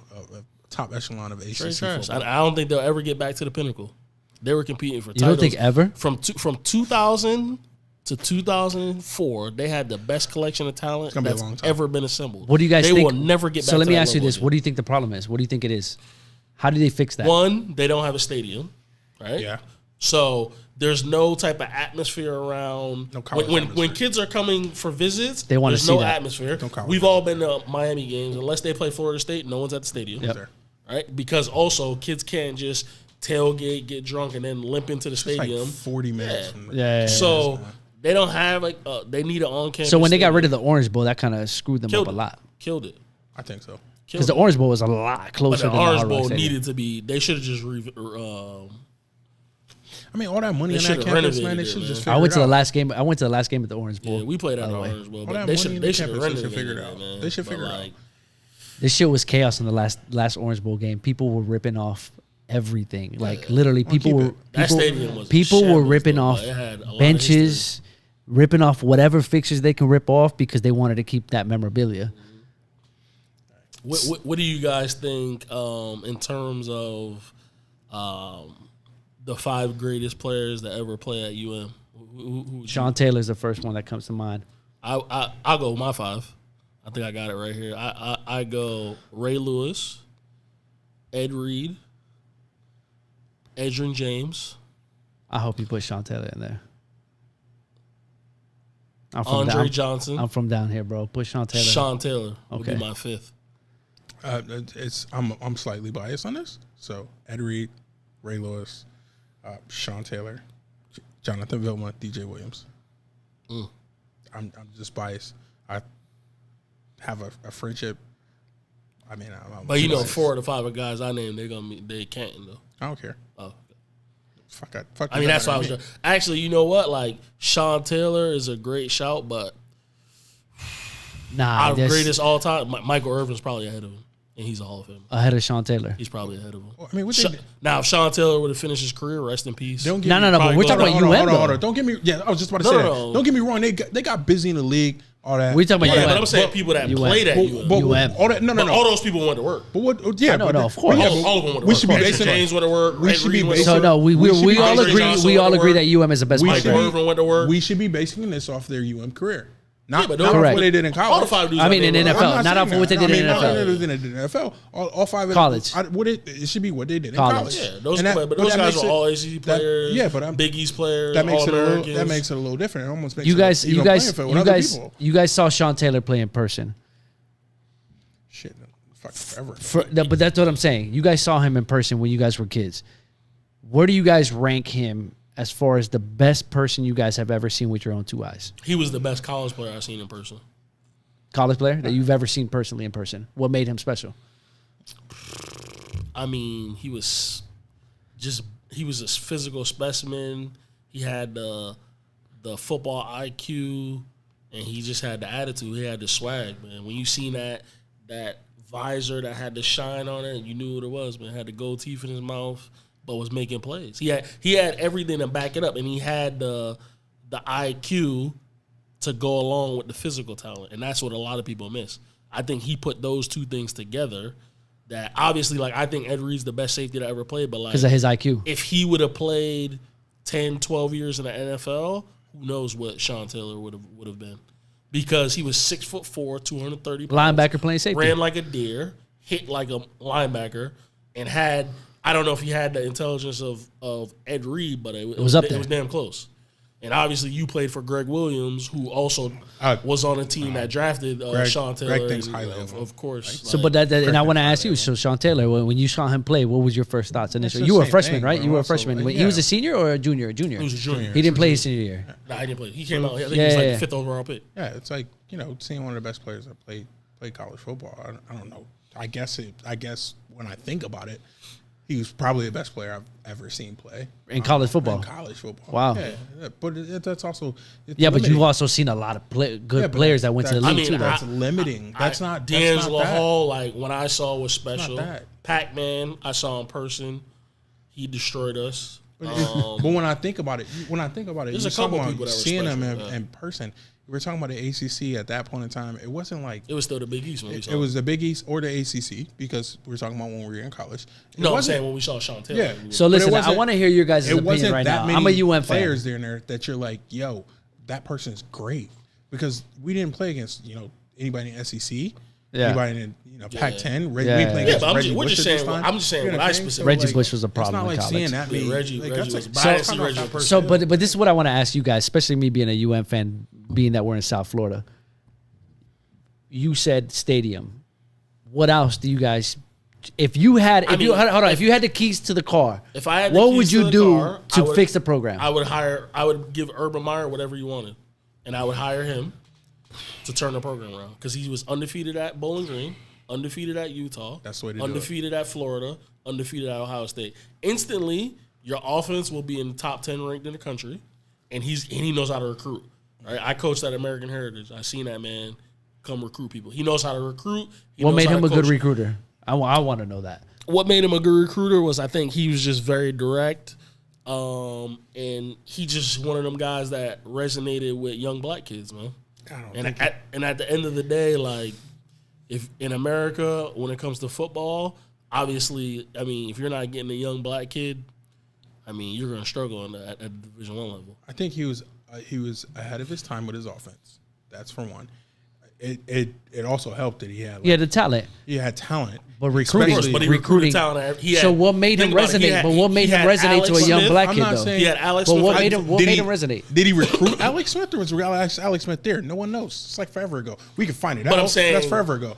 top echelon of ACC straight trash. football. I don't think they'll ever get back to the pinnacle. They were competing for titles. You don't think ever? From 2000 to 2004, they had the best collection of talent that's ever been assembled. What do you guys think? They will never get back to that. So let me ask you this. What do you think the problem is? What do you think it is? How do they fix that? One, they don't have a stadium, right? Yeah. So there's no type of atmosphere around. No when kids are coming for visits, they want to see no that. atmosphere. We've all been to Miami games. Unless they play Florida State, no one's at the stadium. Yep. Right? Because also kids can't just tailgate, get drunk, and then limp into the stadium. Like 40 minutes. Yeah. So they don't have they need an on-campus. So when they got stadium. rid of the Orange Bowl, that kind of screwed them up a lot. Killed it. I think so. Because the Orange Bowl was a lot closer. But the Orange Bowl needed to be. They should have just. I mean, all that money in that campus, man. They should just. I went to the last game. I went to the last game at the Orange Bowl. Yeah, we played at the Orange Bowl. But they should have figured it out. Man. They should figure it out. This shit was chaos in the last Orange Bowl game. People were ripping off everything. Like literally, people were ripping off benches, ripping off whatever fixtures they can rip off because they wanted to keep that memorabilia. What do you guys think in terms of the 5 greatest players that ever play at UM? Who Sean Taylor's the first one that comes to mind. I'll go with my 5. I think I got it right here. I go Ray Lewis, Ed Reed, Edgerrin James. I hope you put Sean Taylor in there. Andre Johnson. I'm from down here, bro. Put Sean Taylor. Sean Taylor would be my 5th. I'm slightly biased on this. So Ed Reed, Ray Lewis, Sean Taylor, Jonathan Vilma, DJ Williams. I'm just biased. I have a friendship. I mean, but you know, 4 of the 5 guys I named, they can't though. I don't care. Oh, fuck. I mean, that's why I was actually. You know what? Like Sean Taylor is a great shout, but our greatest all time, Michael Irvin's probably ahead of him, and he's a Hall of Famer. Ahead of Sean Taylor, he's probably ahead of him. Well, I mean, now if Sean Taylor would have finished his career, rest in peace. No. But we're talking about UM. Hold on. Don't get me. Yeah, I was just about to say that. Don't get me wrong. They got busy in the league. All that. We talking about UM. But I'm saying people that played at UM. All that, no. All those people went to work. But what? Yeah, no, of course. All of them went to work. We should be basing James went to work. We should be basing. So no, we all agree. We all agree that UM is the best. Michael Irvin went to work. We should be basing this off their UM career. Not off what they did in college. All the 5 dudes. I mean, in NFL, not off what they did in NFL. All 5 of college. It should be what they did in college. Yeah, those guys were all ACC players. Yeah, but Big East players. That makes it a little different. It almost makes you guys saw Sean Taylor play in person. Shit, forever. But that's what I'm saying. You guys saw him in person when you guys were kids. Where do you guys rank him as far as the best person you guys have ever seen with your own 2 eyes? He was the best college player I've seen in person. College player that you've ever seen personally in person. What made him special? I mean, he was a physical specimen. He had the football IQ, and he just had the attitude. He had the swag, man. When you seen that visor that had the shine on it, you knew what it was, man. Had the gold teeth in his mouth, but was making plays. He had everything to back it up, and he had the IQ to go along with the physical talent, and that's what a lot of people miss. I think he put those 2 things together. That obviously, like, I think Ed Reed's the best safety that ever played, but like because of his IQ. If he would have played 10, 12 years in the NFL, who knows what Sean Taylor would have been? Because he was 6'4", 230 pounds, linebacker playing safety, ran like a deer, hit like a linebacker, and I don't know if he had the intelligence of Ed Reed, but it was up there. It was damn close. And obviously, you played for Greg Williams, who also was on a team that drafted Sean Taylor. Greg thinks highly of course. Right? So, but and I want to ask you. So, Sean Taylor, when you saw him play, what was your first thoughts initially? You were a freshman, right? You were a freshman. He was a senior or a junior? He was a junior. He didn't play his senior year. No, he didn't play. He came out. I think he was like the 5th overall pick. Yeah, it's like seeing one of the best players that played college football. I don't know. I guess when I think about it, he was probably the best player I've ever seen play in college football. Wow. Yeah, but that's also but you've also seen a lot of good players that went to the league too. That's limiting. That's not D'Angelo Hall. Like when I saw was special. Pac-Man, I saw in person. He destroyed us. But when I think about it, there's a couple people that were seeing special, them in person. We were talking about the ACC at that point in time. It wasn't like it was still the Big East. It was the Big East or the ACC because we were talking about when we were in college. I'm saying when we saw Sean Taylor. Yeah. So listen, I want to hear your guys' opinion right now. I'm a UM fan. Players there in there that you're like, yo, that person is great because we didn't play against anybody in SEC. Yeah. Anybody in Pac-10. We played against Reggie Bush this time. I'm just saying when I specifically. Reggie Bush was a problem in college. Seeing that Reggie was. So, but this is what I want to ask you guys, especially me being a UM fan, being that we're in South Florida. You said stadium. What else do you guys? If you had the keys to the car, what would you do to fix the program? I would give Urban Meyer whatever you wanted, and I would hire him to turn the program around because he was undefeated at Bowling Green, undefeated at Utah, that's the way to undefeated do it. At Florida, undefeated at Ohio State. Instantly, your offense will be in the top 10 ranked in the country, and he knows how to recruit. Right? I coached at American Heritage. I seen that man come recruit people. He knows how to recruit. What made him a good recruiter? I want to know that. What made him a good recruiter was I think he was just very direct, and he just one of them guys that resonated with young black kids, man. And at the end of the day, like, if in America, when it comes to football, obviously, I mean, if you're not getting a young black kid, I mean, you're going to struggle at the Division I level. I think he was ahead of his time with his offense. That's for one. It also helped that he had the talent. He had talent, but recruiting. Talent. So what made him resonate? But what made him resonate to a young black kid though? He had Alex Smith. But what made him resonate? Did he recruit Alex Smith, or was Alex Smith there? No one knows. It's like forever ago. We can find it out. But I'm saying that's forever ago.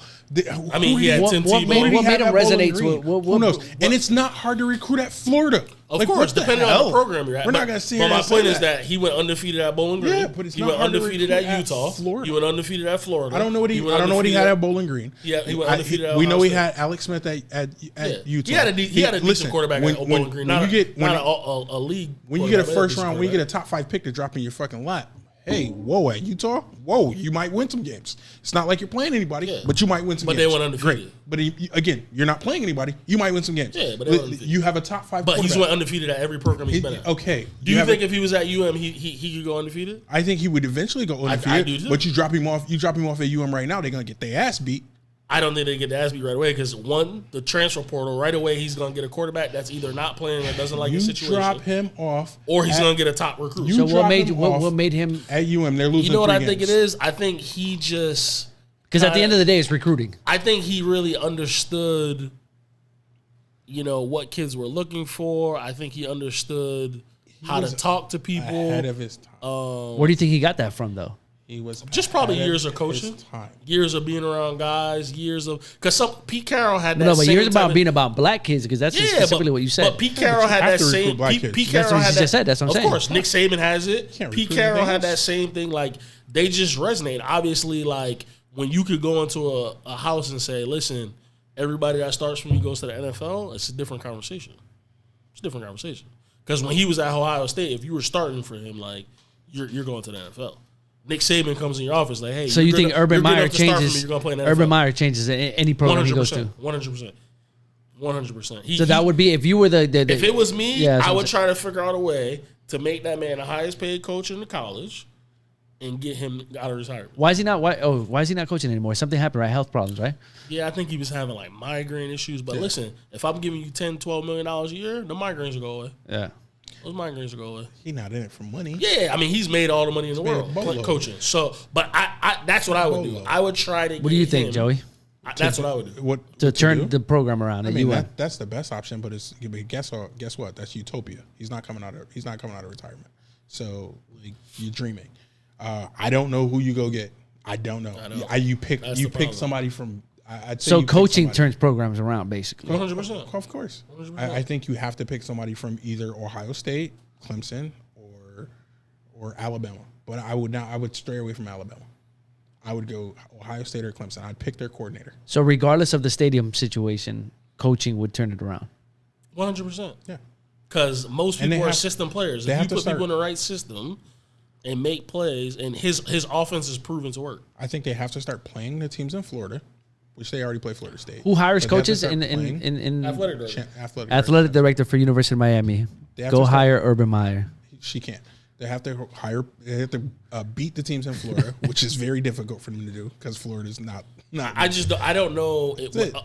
I mean, he had 10 teams. What made him resonate to it? Who knows? And it's not hard to recruit at Florida. Of course, depending on the program you're at. We're not going to see. But my point is that he went undefeated at Bowling Green. Yeah, but it's he not went undefeated at Utah. Florida. He went undefeated at Florida. I don't know what he had at Bowling Green. Yeah, he went undefeated at We know he State. had Alex Smith at Utah. He had a decent quarterback at Bowling Green. Not a league. When you get a first round, when you get a top 5 pick to drop in your fucking lap. Hey, whoa, at Utah? Whoa, you might win some games. It's not like you're playing anybody, but you might win some games. But they went undefeated. Great. But again, you're not playing anybody. You might win some games. Yeah, but they went undefeated. You have a top 5 But he's went undefeated at every program he's been at. Okay. Do you think if he was at UM, he could go undefeated? I think he would eventually go undefeated. I do too. But you drop him off at UM right now, they're going to get their ass beat. I don't think they get the ass beat right away because, one, the transfer portal, right away he's going to get a quarterback that's either not playing or doesn't like his situation. You drop him off. Or he's going to get a top recruit. So what made him... At UM, they're losing 3 games. You know what I think it is? I think he just... Because at the end of the day, it's recruiting. I think he really understood, what kids were looking for. I think he understood how to talk to people. Ahead of his time. Where do you think he got that from, though? He was just probably years of coaching, years of being around guys, because Pete Carroll had that. No, but years being about black kids, because that's specifically what you said. But Pete Carroll had that same. Pete Carroll had that. Just said. That's what I'm saying. Of course, Nick Saban has it. Pete Carroll had that same thing. Like they just resonate. Obviously, like when you could go into a house and say, "Listen, everybody that starts from you goes to the NFL," it's a different conversation. It's a different conversation. Because when he was at Ohio State, if you were starting for him, like you're going to the NFL. Nick Saban comes in your office like, hey. So you think Urban Meyer changes? Urban Meyer changes any program he goes to. 100%. So that would be if you were the if it was me, I would try to figure out a way to make that man the highest paid coach in the college and get him out of retirement. Why is he not? Why is he not coaching anymore? Something happened, right? Health problems, right? Yeah, I think he was having like migraine issues. But listen, if I'm giving you $10, $12 million a year, the migraines will go away. Yeah. Those migraines will go away. He's not in it for money. Yeah, I mean, he's made all the money in the world coaching. So, but I that's what I would do. I would try to. What do you think, Joey? That's what I would do. To turn the program around. I mean, that's the best option. But guess what? That's utopia. He's not coming out of retirement. So like you're dreaming. I don't know who you go get. I don't know. You pick somebody from. I'd say so coaching turns programs around, basically. 100%. Of course. I think you have to pick somebody from either Ohio State, Clemson, or Alabama. But I would stray away from Alabama. I would go Ohio State or Clemson. I'd pick their coordinator. So regardless of the stadium situation, coaching would turn it around. 100%. Yeah. Because most people are system players. If you put people in the right system and make plays, and his offense is proven to work. I think they have to start playing the teams in Florida, which they already play Florida State. Who hires coaches in athletic director for University of Miami? Go hire Urban Meyer. She can't. They have to hire. They have to beat the teams in Florida, which is very difficult for them to do because Florida's not. I don't know.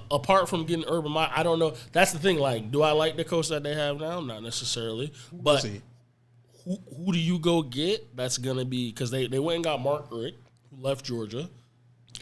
Apart from getting Urban Meyer, I don't know. That's the thing. Like, do I like the coach that they have now? Not necessarily. But who do you go get? That's gonna be because they went and got Mark Richt, who left Georgia.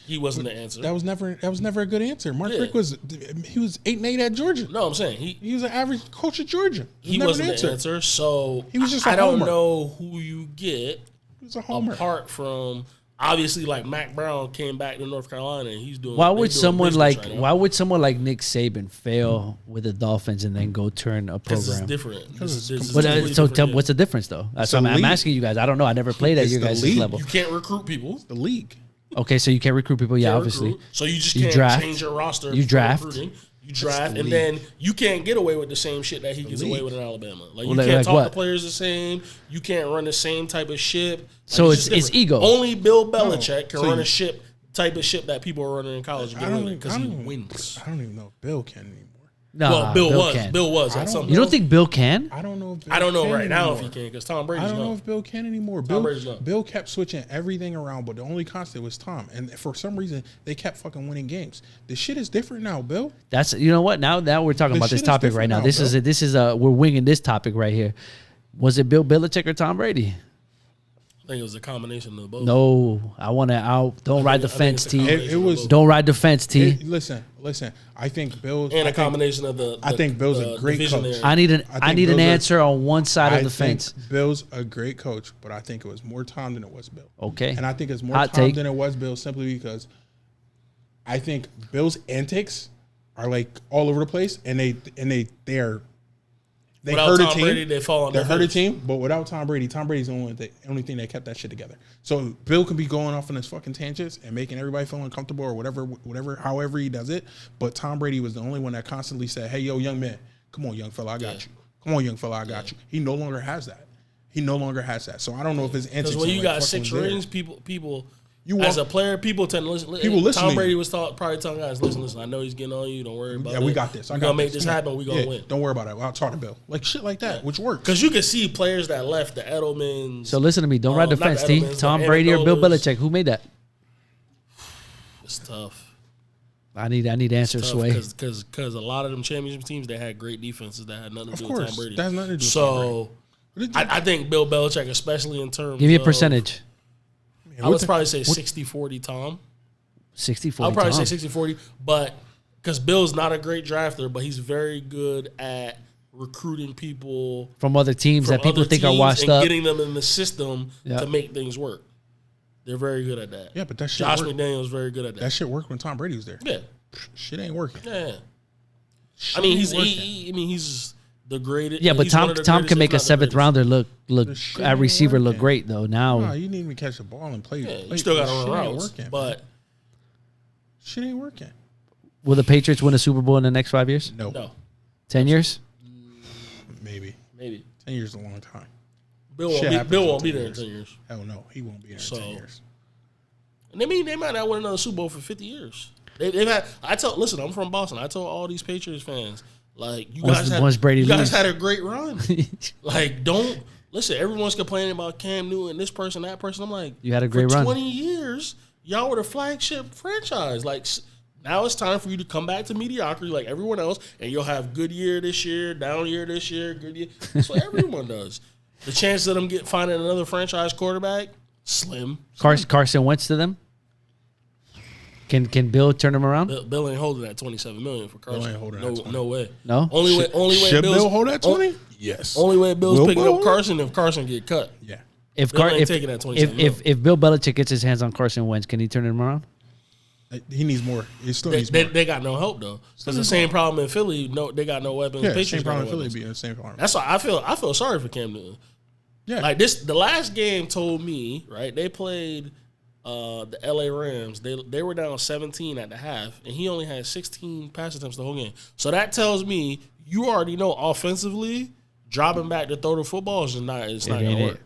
He wasn't the answer. That was never a good answer. Mark Richt was 8-8 at Georgia. No, I'm saying he was an average coach at Georgia. He wasn't the answer. So he was just I don't know who you get. He was a homer. Apart from obviously like Mac Brown came back to North Carolina and he's doing. Why would someone like Nick Saban fail with the Dolphins and then go turn a program? It's different. What's the difference though? That's what I'm asking you guys. I don't know. I never played at your guys' level. You can't recruit people. It's the league. Okay, so you can't recruit people. Yeah, obviously. So you just can't change your roster. You draft. You draft, and then you can't get away with the same shit that he gets away with in Alabama. Like you can't talk to players the same. You can't run the same type of ship. So it's ego. Only Bill Belichick can run a type of ship that people are running in college because he wins. I don't even know if Bill can anymore. No, Bill was. You don't think Bill can? I don't know. If Bill I don't know right anymore. now if he can because Tom Brady's I don't know if Bill can anymore. Bill kept switching everything around, but the only constant was Tom. And for some reason, they kept fucking winning games. The shit is different now, Bill. That's what. Now we're talking about this topic right now. This is we're winging this topic right here. Was it Bill Belichick or Tom Brady? I think it was a combination of both. No, I want to out. Don't ride the fence, T. It was. Don't ride the fence, T. Listen. I think Bill's and a combination of the. I think Bill's a great coach. I need an answer on one side of the fence. Bill's a great coach, but I think it was more Tom than it was Bill. Okay, and I think it's more Tom than it was Bill simply because I think Bill's antics are like all over the place, and they hurt a team. Brady, they hurt a team, but without Tom Brady's the only thing that kept that shit together. So Bill can be going off on his fucking tangents and making everybody feel uncomfortable or whatever, however he does it. But Tom Brady was the only one that constantly said, "Hey, yo, young man, come on, young fella, I got you. Come on, young fella, I got you." He no longer has that. So I don't know if his antics. Because when you got 6 rings, people. As a player, people tend to listen. People listen. Tom Brady was probably telling guys, listen. I know he's getting on you. Don't worry about it. Yeah, we got this. We're gonna make this happen. We gonna win. Don't worry about it. I'll talk to Bill. Like shit like that, which works. Because you can see players that left the Edelmans. So listen to me. Don't ride the fence, T. Tom Brady or Bill Belichick. Who made that? It's tough. I need answers, Sway. Because a lot of them championship teams, they had great defenses that had nothing to do with Tom Brady. That's nothing to do with Tom Brady. I think Bill Belichick, especially in terms. Give me a percentage. I would probably say 60-40 Tom. 60-40 I'll probably say 60-40, but because Bill's not a great drafter, but he's very good at recruiting people from other teams that people think are washed up. Getting them in the system to make things work. They're very good at that. Yeah, but that shit Josh McDaniels is very good at that. That shit worked when Tom Brady was there. Yeah. Shit ain't working. Yeah. He's the greatest. Yeah, but Tom can make a 7th rounder look at receiver look great though. Now no, you need to catch the ball and play. You still got to run routes, but shit ain't working. Will the Patriots win a Super Bowl in the next 5 years? No. 10 years? Maybe. 10 years is a long time. Bill won't be there in 10 years. Hell no, he won't be there in 10 years. And they might not win another Super Bowl for 50 years. They've had. Listen, I'm from Boston. I told all these Patriots fans, like, you guys had a great run. Like, don't listen. Everyone's complaining about Cam Newton, this person, that person. I'm like, you had a great run. 20 years, y'all were the flagship franchise. Like, now it's time for you to come back to mediocrity like everyone else, and you'll have good year this year, down year this year, good year. That's what everyone does. The chances of them finding another franchise quarterback, slim. Carson Wentz to them? Can Bill turn him around? Bill ain't holding that $27 million for Carson. Bill ain't holding that 20. No way. No. Only way. Should Bill's, Bill hold that 20? Yes. Only way Bill's Will picking Bill up Carson if Carson get cut. Yeah. If Bill ain't taking that 27 million. if Bill Belichick gets his hands on Carson Wentz, can he turn him around? He needs more. He still needs more. They got no help though. Because the same problem in Philly. No, they got no weapons. Yeah, Patriots same problem in got no Philly weapons. being the same problem. That's why I feel sorry for Cam Newton. Yeah. Like this, the last game told me, right? They played the LA Rams. They were down 17 at the half, and he only had 16 pass attempts the whole game. So that tells me you already know offensively, dropping back to throw the football is not gonna work.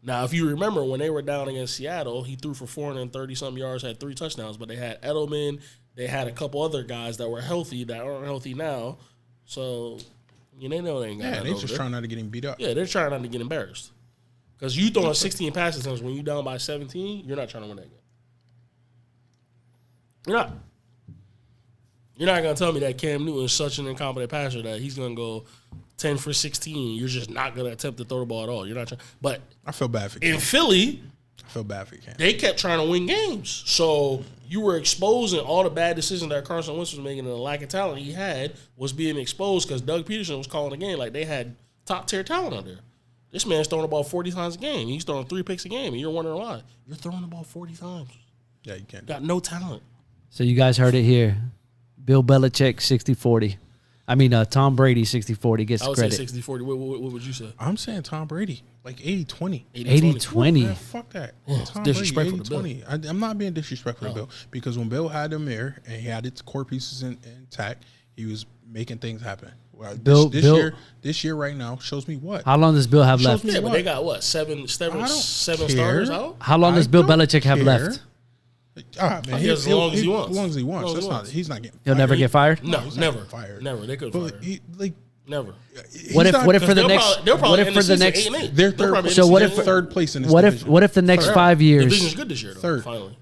Now, if you remember when they were down against Seattle, he threw for 430 something yards, had 3 touchdowns, but they had Edelman, they had a couple other guys that were healthy that aren't healthy now. So they know they ain't got. Yeah, they're just trying not to get him beat up. Yeah, they're trying not to get embarrassed. Because you throwing 16 pass attempts when you down by 17, you're not trying to win that game. You're not. You're not going to tell me that Cam Newton is such an incompetent passer that he's going to go 10 for 16. You're just not going to attempt to throw the ball at all. You're not trying. But I feel bad for Cam. in Philly, I feel bad for Cam. they kept trying to win games. So you were exposing all the bad decisions that Carson Wentz was making, and the lack of talent he had was being exposed because Doug Peterson was calling the game like they had top-tier talent out there. This man's throwing the ball 40 times a game. He's throwing 3 picks a game, and you're wondering why. You're throwing the ball 40 times. Yeah, you can't. Got no talent. So you guys heard it here. Bill Belichick 60-40. I mean, Tom Brady 60-40 gets I would credit. say 60-40. What would you say? I'm saying Tom Brady, like 80-20. 80-20. Yeah, fuck that. Yeah, Tom disrespectful Brady, 80-20. I'm not being disrespectful to Bill because when Bill had them there and he had its core pieces intact, he was making things happen. Well, this year right now shows me what. How long does Bill have left? Yeah, but they got what? Seven starters out? How long does Bill Belichick have left? Man, as long as he wants. As long as he wants. He's not getting fired. He'll never get fired? No, never. Fired. Never. They could fire him. Never. What if for the next? What if for the next? They're third. So what if third place in this What division? What if the next 5 years? The division's good this year, though. Third. Finally.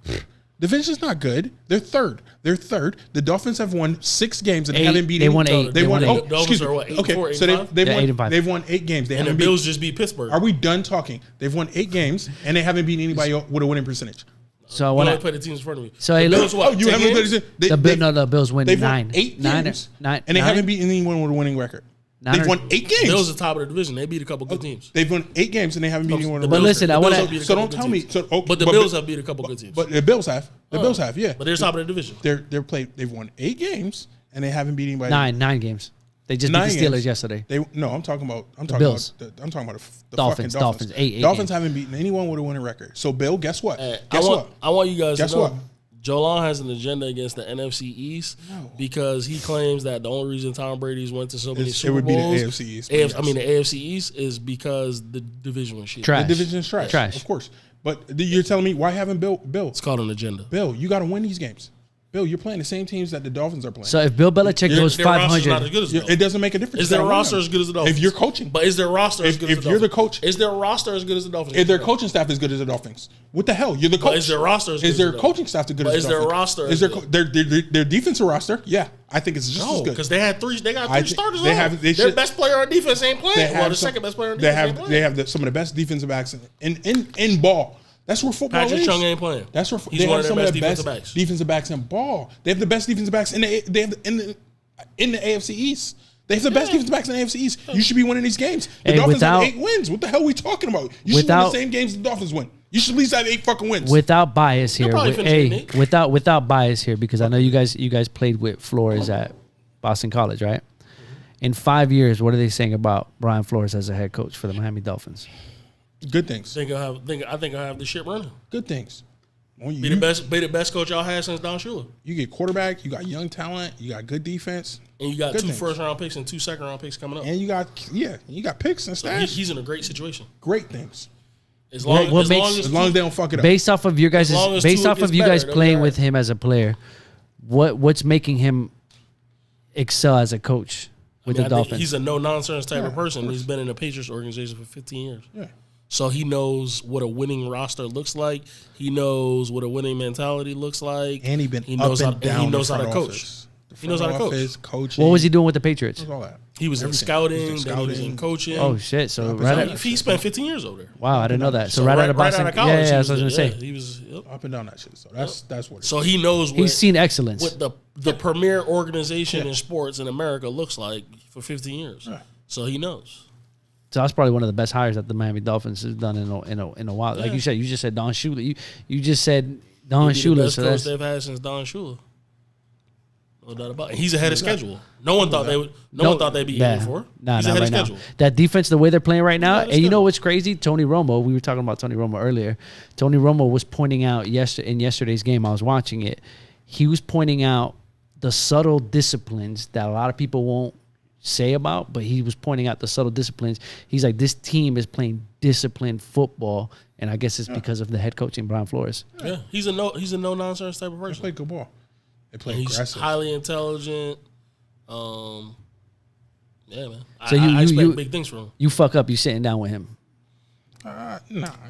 Division's not good. They're third. The Dolphins have won 6 games and they haven't beat. They won 8. They won 8. Dolphins are what? 8-4, so 8-5? they've won 8 games. And the Bills just beat Pittsburgh. Are we done talking? They've won 8 games and they haven't beaten anybody with a winning percentage. So I want want to play the teams in front of me. So hey, look. You haven't played the Bills win They've 9. won 8 9, games, 9, and they haven't beaten anyone with a winning record. They've won 8 games. Bills are top of the division. They beat a couple good teams. They've won 8 games and they haven't beaten anyone with a But winning listen, record. I want to. So don't tell me. But the Bills have beat a couple good teams. But the Bills have. The Bills have. Yeah. But they're top of the division. They've won 8 games and they haven't beat anybody. 9 games. They just beat the Steelers yesterday. I'm talking about Bills. the Dolphins. fucking Dolphins. 8 Dolphins games. haven't beaten anyone with a winning record. So Bill, guess what? I want you guys Guess to know. what? Jolan has an agenda against the NFC East because he claims that the only reason Tom Brady's went to so many Super Bowls, the AFC East. the AFC East is because the division was shit. Trash. The division is trash. Of course. But you're telling me why haven't Bill? It's called an agenda. Bill, you got to win these games. Bill, you're playing the same teams that the Dolphins are playing. So if Bill Belichick goes 500, it doesn't make a difference. Is their roster as good as the Dolphins? If you're coaching, but is their roster as good as the Dolphins? If you're the coach, is their roster as good as the Dolphins? Is their coaching staff as good as the Dolphins? What the hell? You're the coach. But is their roster as good as the Dolphins? Is their coaching staff as good as the Dolphins? Is their roster? Is their defensive roster? Yeah, I think it's just as good because they got 3 starters. Their best player on defense ain't playing. Well, the second best player on defense ain't playing. They have some of the best defensive backs in ball. That's where football is. Patrick Chung ain't playing. That's where he's one of their best defensive backs in ball. They have the best defensive backs in the AFC East. They have the best defensive backs in the AFC East. You should be winning these games. The Dolphins have 8 wins. What the hell are we talking about? You should win the same games the Dolphins win. You should at least have 8 fucking wins. Without bias here, without bias here, because I know you guys played with Flores at Boston College, right? In 5 years, what are they saying about Brian Flores as a head coach for the Miami Dolphins? Good things. I think I'll have the shit running. Good things. Be the best coach y'all had since Don Shula. You get quarterback, you got young talent, you got good defense, and you got 2 first-round picks and 2 second-round picks coming up. And you got picks and stash. He's in a great situation. Great things. As long as they don't fuck it up. Based off of you guys playing with him as a player, what's making him excel as a coach with the Dolphins? He's a no-nonsense type of person. He's been in the Patriots organization for 15 years. Yeah. So he knows what a winning roster looks like. He knows what a winning mentality looks like. And he knows how to coach. He knows how to coach. Coaching. What was he doing with the Patriots? All that. He was in scouting, then he was in coaching. Oh shit! So he spent 15 years over there. Wow, I didn't know that. So right out of Boston, college, that's what I was gonna say. He was. Up and down that shit. So that's what. So he knows. He's seen excellence. What the premier organization in sports in America looks like for 15 years. Yeah. So he knows. So that's probably one of the best hires that the Miami Dolphins has done in a while. Like you said, you just said Don Shula. You just said Don Shula. The best coach they've had since Don Shula. No doubt about it. He's ahead of schedule. No one thought they would. No one thought they'd be 8-4. Nah, he's ahead of schedule. That defense, the way they're playing right now, and you know what's crazy? Tony Romo. We were talking about Tony Romo earlier. Tony Romo was pointing out in yesterday's game. I was watching it. He was pointing out the subtle disciplines that a lot of people won't say about, but he was pointing out the subtle disciplines. He's like, this team is playing disciplined football, and I guess it's because of the head coaching, Brian Flores. Yeah, he's a no nonsense type of person. They play good ball. They play he's aggressive. Highly intelligent. Yeah, man. So I expect big things from him. You fuck up, you sitting down with him. Nah,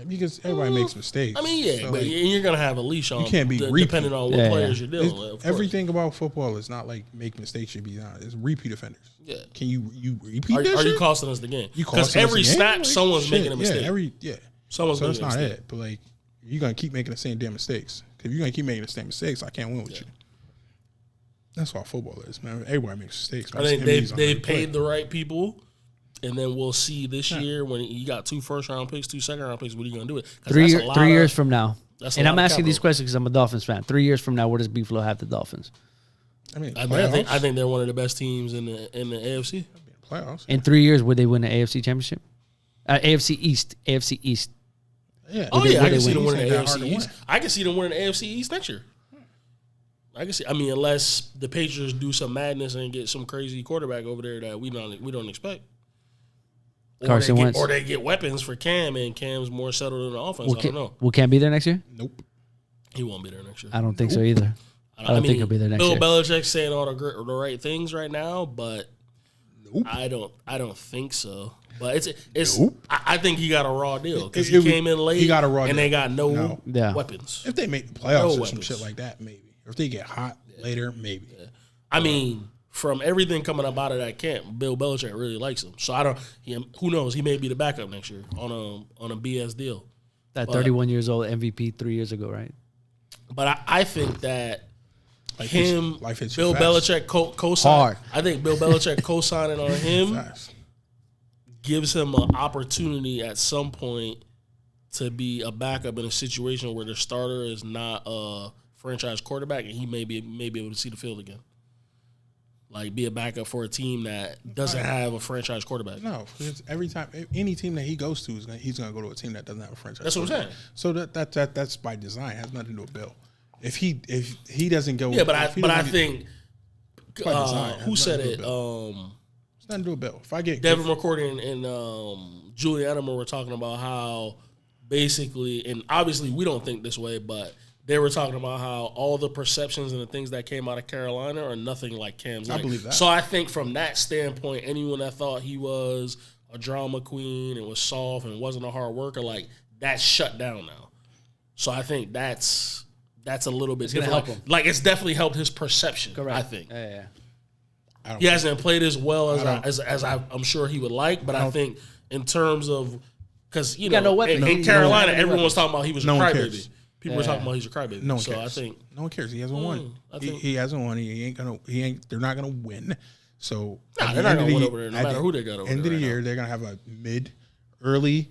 because everybody makes mistakes. I mean, yeah, so but you're gonna have a leash on. You can't be depending on what players you're dealing with. Everything about football is not like make mistakes should be done. It's repeat offenders. Yeah. Can you repeat? Are you costing us the game? Because every snap, someone's making a mistake. Someone's so making that's a not mistake. it. But like, you're gonna keep making the same damn mistakes. If you're gonna keep making the same mistakes, I can't win with you. That's all football is, man. Everybody makes mistakes. I think they've paid the right people. And then we'll see this year when you got 2 first-round picks, 2 second-round picks. What are you going to do with it? 3 years from now. And I'm asking these questions because I'm a Dolphins fan. 3 years from now, where does Beefalo have the Dolphins? I mean, I think they're one of the best teams in the AFC. Playoffs. In 3 years, would they win the AFC championship? AFC East. Yeah. I can see them winning the AFC East. I can see them winning the AFC East next year. I can see. I mean, unless the Patriots do some madness and get some crazy quarterback over there that we don't expect. Carson Wentz. Or they get weapons for Cam, and Cam's more settled in the offense. I don't know. Will Cam be there next year? Nope. He won't be there next year. I don't think so either. I don't think he'll be there next year. Bill Belichick's saying all the right things right now, but I don't think so. But it's. I think he got a raw deal because he came in late. He got a raw deal. And they got no weapons. If they make the playoffs or some shit like that, maybe. Or if they get hot later, maybe. Yeah. I mean, from everything coming up out of that camp, Bill Belichick really likes him. So who knows? He may be the backup next year on a BS deal. That 31 years old MVP 3 years ago, right? But I think that Bill Belichick co-sign. I think Bill Belichick co-signing on him gives him an opportunity at some point to be a backup in a situation where the starter is not a franchise quarterback, and he may be able to see the field again. Like, be a backup for a team that doesn't have a franchise quarterback. No, because every time, any team that he goes to, he's going to go to a team that doesn't have a franchise. That's what I'm saying. So that's by design. It has nothing to do with Bill. If he doesn't go, but I think who said it? It's nothing to do with Bill. If I get Devin McCourty and Julian Edelman were talking about how basically, and obviously we don't think this way, but they were talking about how all the perceptions and the things that came out of Carolina are nothing like Cam's. I believe that. So I think from that standpoint, anyone that thought he was a drama queen and was soft and wasn't a hard worker, like, that's shut down now. So I think that's a little bit different. Help him. Like, it's definitely helped his perception. Correct. I think. Yeah. He hasn't played as well as I'm sure he would like, but I think in terms of, because you know, in Carolina, everyone was talking about he was a crybaby. People were talking about he's a crybaby. No one cares. I think no one cares. He hasn't won. He hasn't won. They're not gonna win. So they're not gonna win over there. No matter who they got over there. End of the year, they're gonna have a early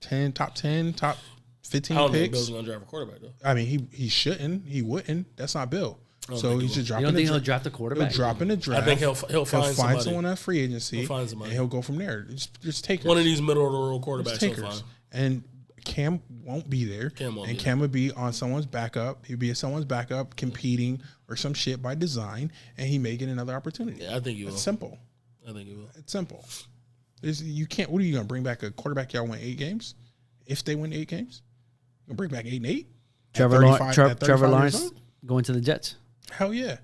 top 10, top 15 I don't picks. think Bill's gonna draft a quarterback though. I mean, he shouldn't. He wouldn't. That's not Bill. So he's just dropping. You don't think he'll draft a quarterback? He'll drop in the draft. I think he'll find someone at free agency. He'll find somebody. And he'll go from there. Just take one of these middle of the road quarterbacks. He'll find. And Cam won't be there. Cam would be on someone's backup. He'd be someone's backup competing or some shit by design, and he may get another opportunity. Yeah, I think you will. It's simple. I think you will. It's simple. You can't. What are you going to bring back a quarterback? Y'all win 8 games. If they win 8 games, you going to bring back 8-8. Trevor Lawrence going to the Jets. Hell yeah.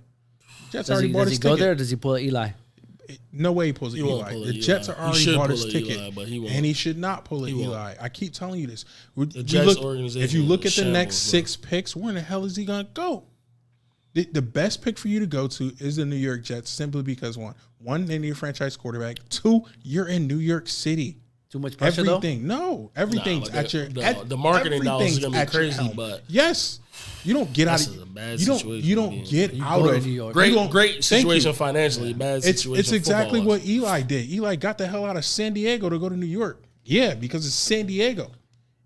Jets does already bought his ticket. Does he go there or does he pull Eli? No way he pulls Eli. The Jets are already bought his ticket. And he should not pull Eli. I keep telling you this. The Jets organization. If you look at the next 6 picks, where in the hell is he going to go? The best pick for you to go to is the New York Jets simply because, one, they need a franchise quarterback. 2, you're in New York City. Too much pressure, everything. No, everything's at your. The marketing dollars is gonna be crazy, but yes, you don't get out of. A bad you don't get out of New York. Great situation financially. Bad situation. It's exactly what Eli did. Eli got the hell out of San Diego to go to New York. Yeah, because it's San Diego.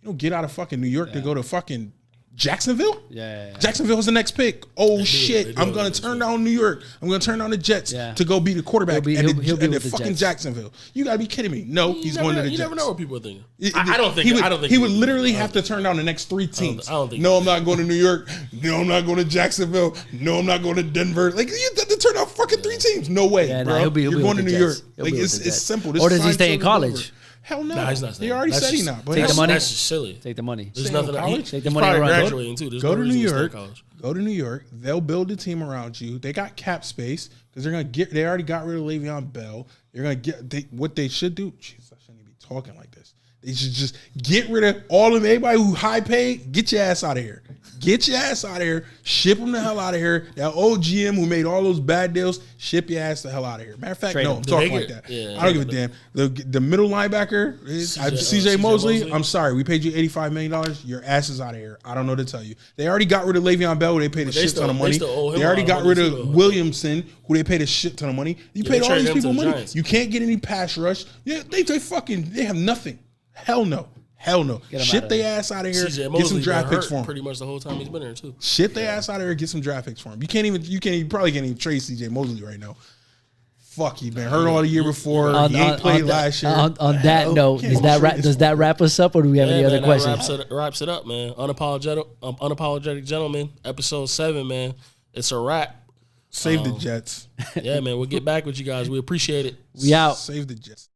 You don't get out of fucking New York to go to fucking Jacksonville? Yeah. Jacksonville's the next pick. Oh, shit. I'm going to turn down New York. I'm going to turn down the Jets to go be the quarterback at the fucking Jacksonville. You got to be kidding me. No, he's going to the Jets. You never know what people are thinking. I don't think he would literally have to turn down the next 3 teams. No, I'm not going to New York. No, I'm not going to Jacksonville. No, I'm not going to Denver. Like, you have to turn down fucking 3 teams. No way, bro. You're going to New York. Like, it's simple. Or does he stay in college? Hell no. Nah, he's not he already said he's not. But take the money. That's silly. Take the money. There's nothing. Take the money. Graduating too. Go to New York. Go to New York. They'll build a team around you. They got cap space because they're gonna get. They already got rid of Le'Veon Bell. They're gonna get what they should do. Jeez, I shouldn't be talking like this. They should just get rid of all of everybody who high paid. Get your ass out of here. Get your ass out of here. Ship them the hell out of here. That old GM who made all those bad deals, ship your ass the hell out of here. Matter of fact, no, I'm talking like that. I don't give a damn. The middle linebacker, CJ Mosley, I'm sorry. We paid you $85 million. Your ass is out of here. I don't know what to tell you. They already got rid of Le'Veon Bell, who they paid a shit ton of money. They already got rid of Williamson, who they paid a shit ton of money. You paid all these people money. You can't get any pass rush. Yeah, they have nothing. Hell no. Ship their ass out of here. Get some draft picks for him. Pretty much the whole time he's been here too. Ship their ass out of here. Get some draft picks for him. You probably can't even trade CJ Mosley right now. Fuck, he's been hurt all the year before. He ain't played last year. On that note, does that wrap us up, or do we have any other questions? That wraps it up, man. Unapologetic Gentlemen, episode 7, man. It's a wrap. Save the Jets. Yeah, man. We'll get back with you guys. We appreciate it. We out. Save the Jets.